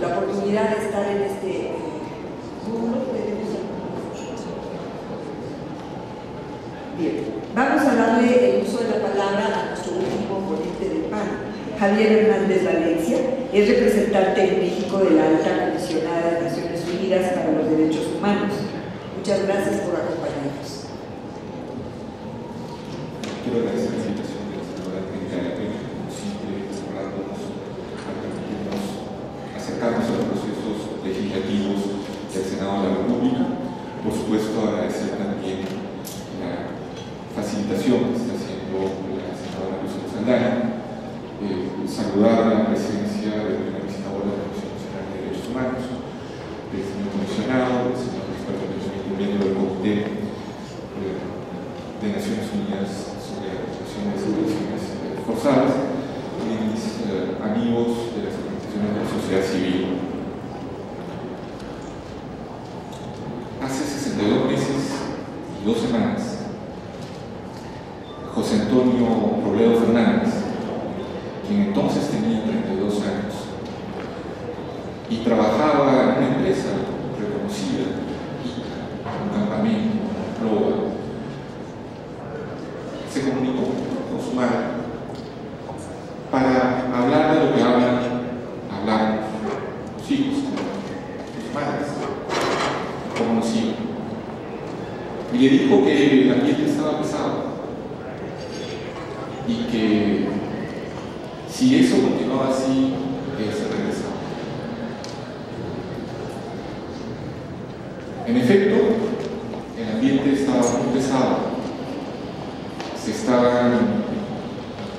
la oportunidad de estar en este mundo. Bien, vamos a darle el uso de la palabra a nuestro último ponente del PAN, Javier Hernández Valencia, es representante en México de la Alta Comisionada de Naciones Unidas para los Derechos Humanos. Muchas gracias por acompañarnos. Quiero agradecer la invitación de la senadora Angélica Peña, como siempre, honrándonos para permitirnos acercarnos a los procesos legislativos del Senado de la República. Por supuesto, agradecer también la facilitación que está haciendo la senadora Luz Saldaña, saludar la presencia del primer visitador de la Comisión Nacional de Derechos Humanos, del señor comisionado, del señor experto en miembro del Comité de Naciones Unidas sobre la protección de desapariciones forzadas, y mis amigos de las organizaciones de la sociedad civil. Hace 62 meses y 2 semanas, José Antonio Robledo Fernández, quien entonces tenía 32 años y trabajaba en una empresa reconocida, un campamento, Proa, se comunicó con su madre para hablar de lo que hablan los hijos, sus madres, como nos siguen. Y le dijo que el ambiente estaba pesado y que si eso continuaba así, él se regresaba. En efecto, el ambiente estaba muy pesado. Se estaban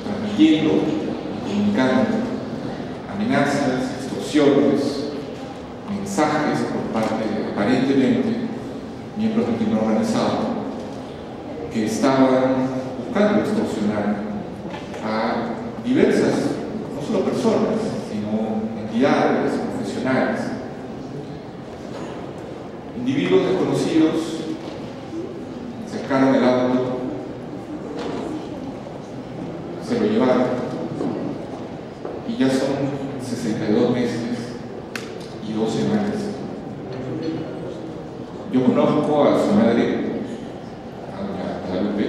transmitiendo, comunicando amenazas, extorsiones, mensajes por parte de, aparentemente, miembros del crimen organizado que estaban buscando extorsionar a diversas, no solo personas, sino entidades, profesionales, individuos desconocidos. Sacaron el auto, se lo llevaron, y ya son 62 meses y 2 semanas. Yo conozco a su madre, a doña Guadalupe,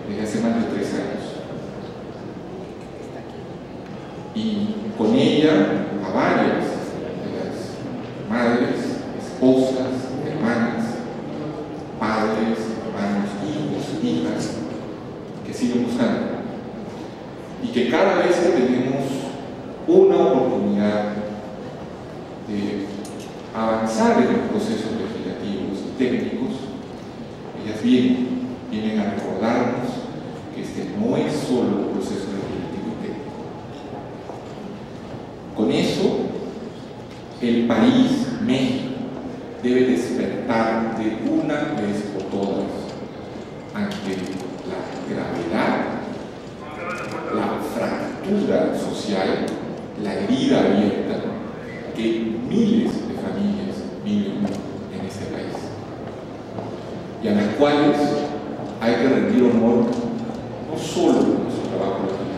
desde hace más de 3 años. Y con ella a varias de las madres, esposas, hermanas, padres, hermanos, hijos, hijas, que siguen buscando. Y que cada vez que tenemos una oportunidad de avanzar en los procesos legislativos y técnicos, ellas vienen a recordarnos que este no es solo un proceso legislativo y técnico. Con eso, el país, México, debe despertar de una vez por todas ante la gravedad, la fractura social, la herida abierta que miles de familias viven en este país, y a las cuales hay que rendir honor no solo en nuestro trabajo legislativo.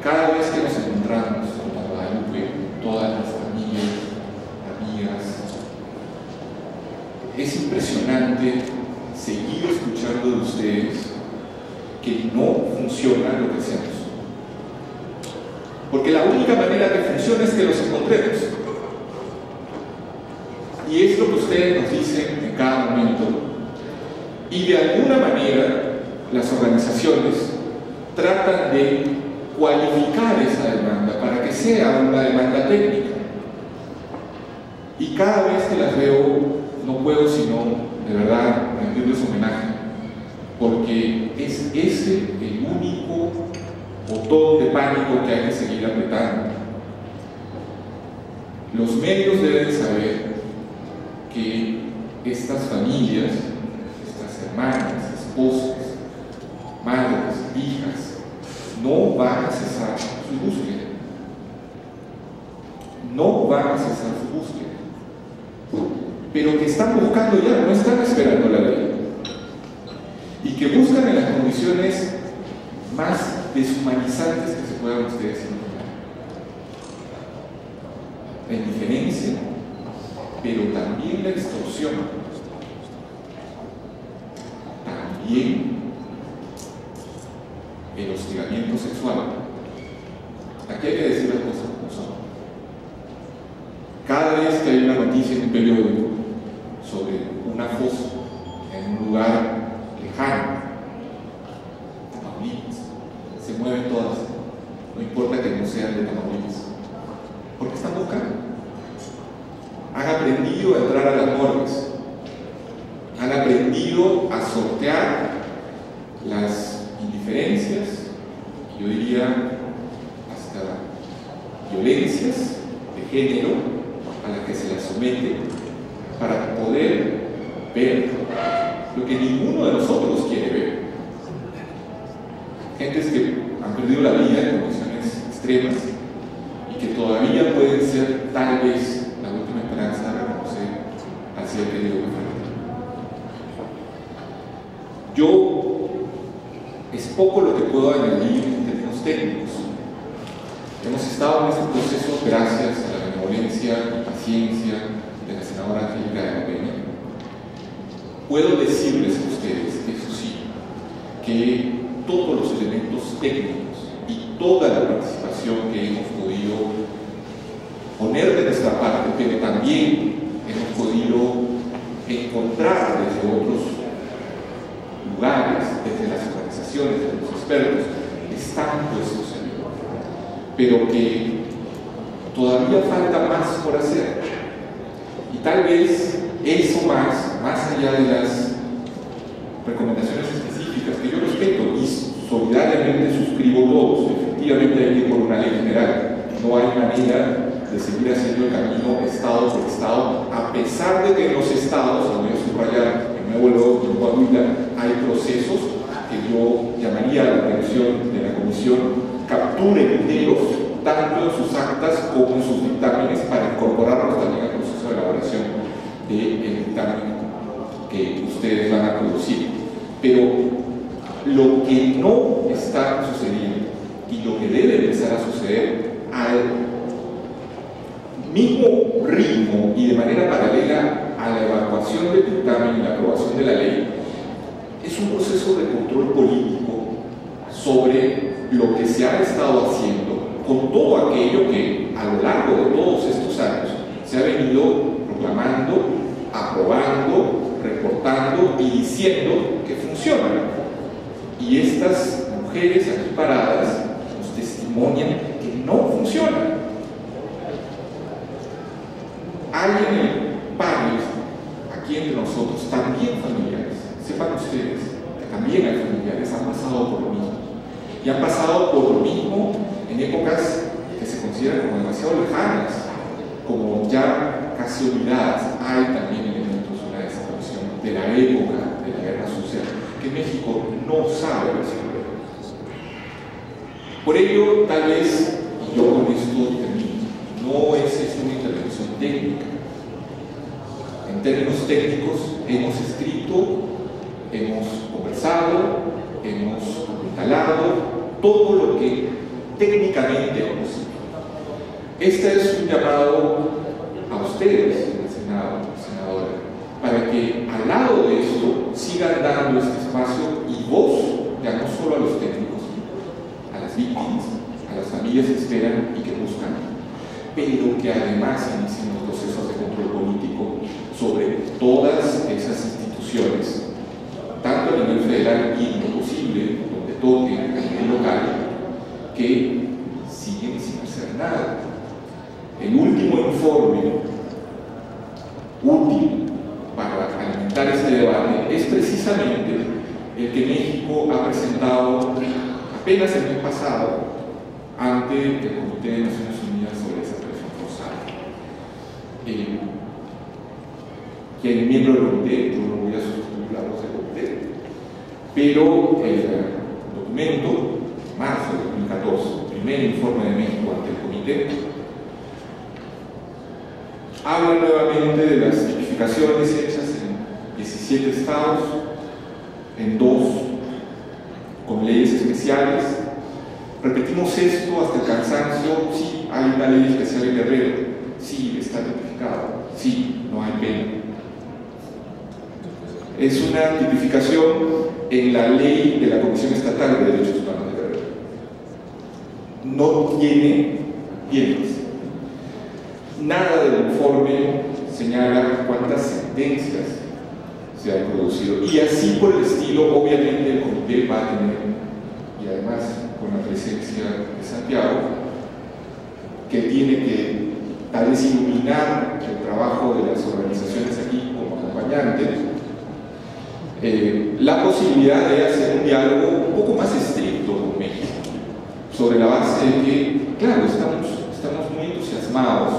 Cada vez que nos encontramos con Guadalupe, todas las familias, amigas, es impresionante seguir escuchando de ustedes que no funciona lo que hacemos. Porque la única manera que funciona es que los encontremos. Y es lo que ustedes nos dicen en cada momento. Y de alguna manera las organizaciones tratan de cualificar esa demanda para que sea una demanda técnica. Y cada vez que las veo, no puedo sino, de verdad, rendirles homenaje, porque es ese el único botón de pánico que hay que seguir apretando. Los medios deben saber que estas familias, estas hermanas, esposas, madres, hijas, no van a cesar su búsqueda. No van a cesar su búsqueda. Pero que están buscando ya, no están esperando la ley. Y que buscan en las condiciones más deshumanizantes que se puedan ustedes imaginar. La indiferencia, pero también la extorsión, también el hostigamiento sexual, Aquí hay que decir las cosas como son. Cada vez que hay una noticia en un periódico sobre una fosa en un lugar lejano, Tamaulipas, se mueven todas, no importa que no sean de Tamaulipas, porque están buscando. Han aprendido a entrar a las morgues, han aprendido a sortear las indiferencias, yo diría hasta violencias de género a las que se las somete, para poder ver lo que ninguno de nosotros quiere ver. Gentes que han perdido la vida en condiciones extremas y que todavía pueden ser tal vez la última esperanza de reconocer al ser querido que falta. Yo es poco lo que puedo añadir en términos técnicos. Hemos estado en este proceso gracias a la benevolencia y paciencia de la senadora Angélica de la Peña. Puedo decirles a ustedes, eso sí, que todos los elementos técnicos y toda la participación que hemos podido poner de nuestra parte, pero también hemos podido encontrar desde otros lugares, desde las organizaciones, desde los expertos, están puestos en ello, pero que todavía falta más por hacer. Y tal vez eso más allá de las recomendaciones específicas, que yo respeto y solidariamente suscribo todos, efectivamente hay que ir por una ley general, no hay manera de seguir haciendo el camino estado por estado, a pesar de que en los estados, lo voy a subrayar, en Nuevo León y en Coahuila, hay procesos que yo llamaría a la atención de la Comisión, capturen enteros, tanto en sus actas como en sus dictámenes, para incorporarlos también al proceso de elaboración del dictamen que ustedes van a producir. Pero lo que no está sucediendo y lo que debe empezar a suceder al mismo ritmo y de manera paralela a la evaluación del dictamen y la aprobación de la ley es un proceso de control político sobre lo que se ha estado haciendo con todo aquello que a lo largo de todos estos años se ha venido proclamando, aprobando, reportando y diciendo que funciona. Y estas mujeres aquí paradas nos testimonian que no funciona. Hay en el panel, aquí entre nosotros, también familiares. Sepan ustedes que también hay familiares, han pasado por lo mismo. Y han pasado por lo mismo en épocas que se consideran como demasiado lejanas, como ya casi olvidadas. Hay también elementos de una desaparición de la época de la guerra sucia que México no sabe resolver. Por ello, tal vez, y yo con esto termino, no es esto una intervención técnica. En términos técnicos, hemos escrito, hemos conversado, hemos instalado todo lo que técnicamente es posible. Este es un llamado a ustedes, en el Senado, senadora, para que al lado de esto sigan dando este espacio y voz, ya no solo a los técnicos, a las víctimas, a las familias que esperan y que buscan, pero que además inicien los procesos de control político sobre todas esas instituciones, tanto a nivel federal y en lo posible, donde toque a nivel local, que siguen sin hacer nada. El último informe útil para alimentar este debate es precisamente el que México ha presentado apenas el mes pasado ante el Comité de Naciones Unidas sobre Desaparición Forzada. Quien miembro del comité, yo no voy a sustituir la voz del comité, pero el documento, marzo de 2014, el primer informe de México ante el comité, habla nuevamente de las tipificaciones hechas en 17 estados, en 2 con leyes especiales. Repetimos esto hasta el cansancio. Sí, hay una ley especial en Guerrero, sí, está tipificado, sí, no hay pena. Es una tipificación en la ley de la Comisión Estatal de Derechos Humanos de Guerrero. no tiene bienes. Nada del informe señala cuántas sentencias se han producido. Y así por el estilo, obviamente el comité va a tener, y además con la presencia de Santiago, que tiene que tal vez iluminar el trabajo de las organizaciones aquí como acompañantes, la posibilidad de hacer un diálogo un poco más estricto con México, sobre la base de que, claro, estamos muy entusiasmados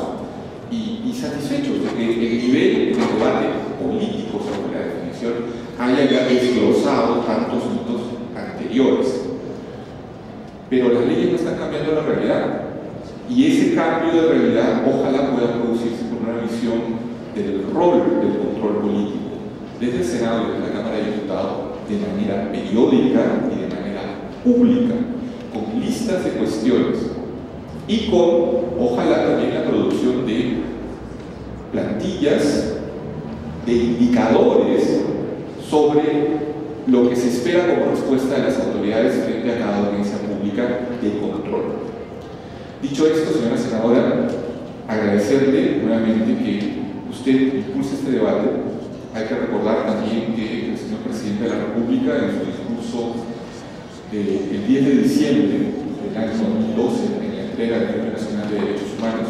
y satisfechos de que el nivel de debate político sobre la definición haya desglosado tantos mitos anteriores. Pero las leyes no están cambiando la realidad, y ese cambio de realidad ojalá pueda producirse por una visión del rol del control político desde el Senado y desde la Cámara de Diputados de manera periódica y de manera pública, con listas de cuestiones y con, ojalá, también la producción de plantillas, de indicadores sobre lo que se espera como respuesta de las autoridades frente a cada audiencia pública de control. Dicho esto, señora senadora, agradecerle nuevamente que usted impulse este debate. Hay que recordar también que el señor presidente de la República, en su discurso del 10 de diciembre del año 2012, en la entrega del Premio Nacional de Derechos Humanos,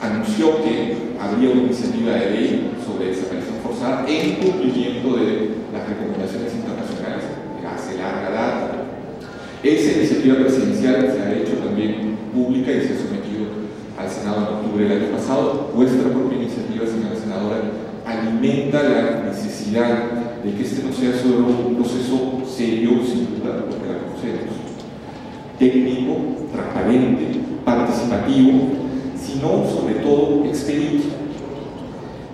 anunció que habría una iniciativa de ley sobre desaparición forzada en cumplimiento de las recomendaciones internacionales de hace larga data. Esa iniciativa presidencial se ha hecho también pública y se ha sometido al Senado en octubre del año pasado. Vuestra propia iniciativa, señora senadora, alimenta la necesidad de que este no sea solo un proceso serio, sin duda, porque la conocemos, técnico, transparente, participativo, sino sobre todo expedito.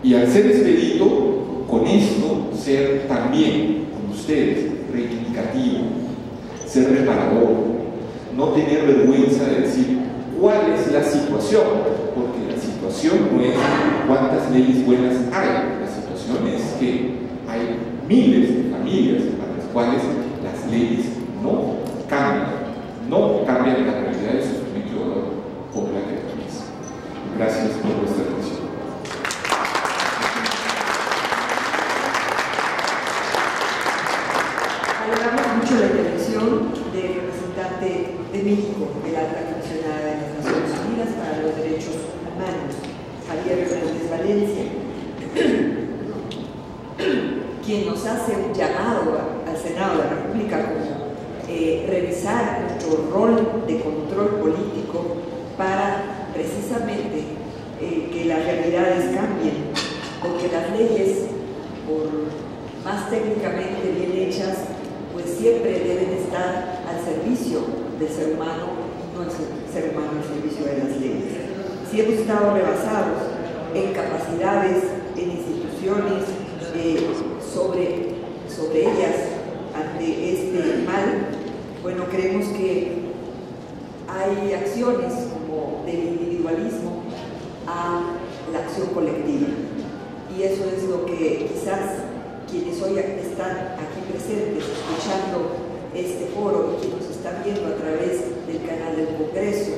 Y al ser expedito, con esto ser también, con ustedes, reivindicativo, ser reparador, no tener vergüenza de decir cuál es la situación, porque la situación no es cuántas leyes buenas hay, la situación es que hay miles de familias para las cuales las leyes no cambian la realidad de sufrimiento y dolor por la que atraviesa. Gracias por vuestra atención. Valoramos mucho la intervención del representante de México, de la alta comisionada de las Naciones Unidas para los Derechos Humanos, Javier Fernández Valencia, quien nos hace un llamado al Senado de la República como revisar nuestro rol de control político para precisamente que las realidades cambien, porque las leyes, por más técnicamente bien hechas, pues siempre deben estar al servicio del ser humano, no el ser humano al servicio de las leyes. Si hemos estado rebasados en capacidades, en instituciones, sobre ellas ante este mal, bueno, creemos que hay acciones como del individualismo a la acción colectiva. Y eso es lo que quizás quienes hoy están aquí presentes, escuchando este foro y quienes nos están viendo a través del canal del Congreso,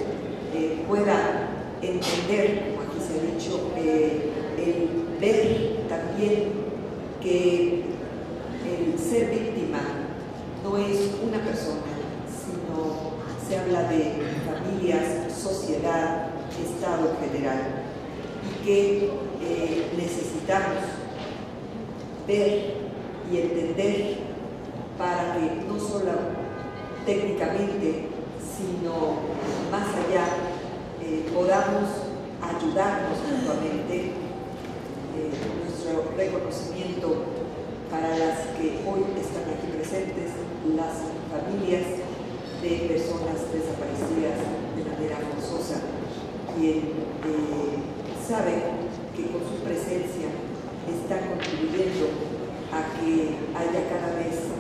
pueda entender, como aquí se ha dicho, el ver también que el ser víctima no es una persona, sino se habla de familias, sociedad, Estado general, y que necesitamos ver y entender para que no solo técnicamente, sino más allá, podamos ayudarnos mutuamente. Nuestro reconocimiento para las que hoy están aquí presentes, las familias de personas desaparecidas de manera forzosa, quien sabe que con su presencia está contribuyendo a que haya cada vez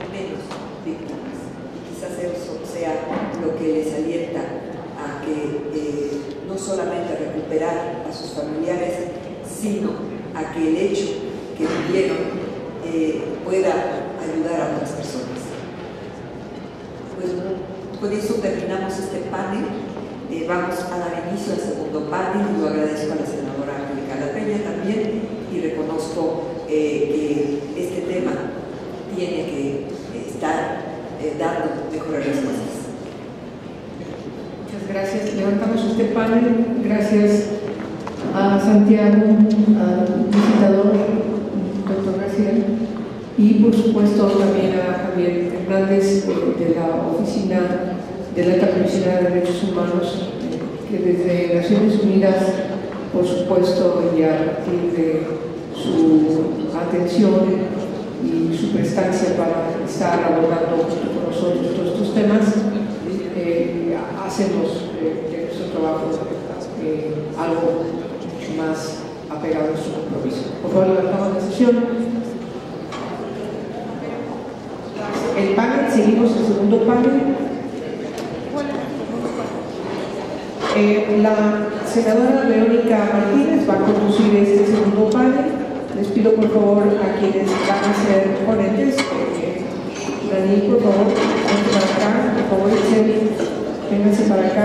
menos víctimas. Y quizás eso sea lo que les alienta a que no solamente recuperar a sus familiares, sino a que el hecho que vivieron pueda ayudar a otras personas. Pues Con eso terminamos este panel. Vamos a dar inicio al segundo panel y lo agradezco a la senadora Angélica La Peña también y reconozco que este tema tiene que estar dando mejores respuestas. Muchas gracias. Levantamos este panel. Gracias a Santiago, al visitador, doctor García, y por supuesto también a Javier Hernández de la Oficina de la Alta Comisionada de Derechos Humanos, que desde Naciones Unidas, por supuesto, y a partir de su atención y su prestancia para estar abordando con nosotros todos estos temas, hacemos de nuestro trabajo algo mucho más apegado a su compromiso. Por favor, levantamos la sesión. El panel, seguimos el segundo panel. La senadora Verónica Martínez va a conducir este segundo panel. Les pido por favor a quienes van a ser ponentes, Dani, por favor, vénganse para acá, por favor, Excel, vénganse para acá.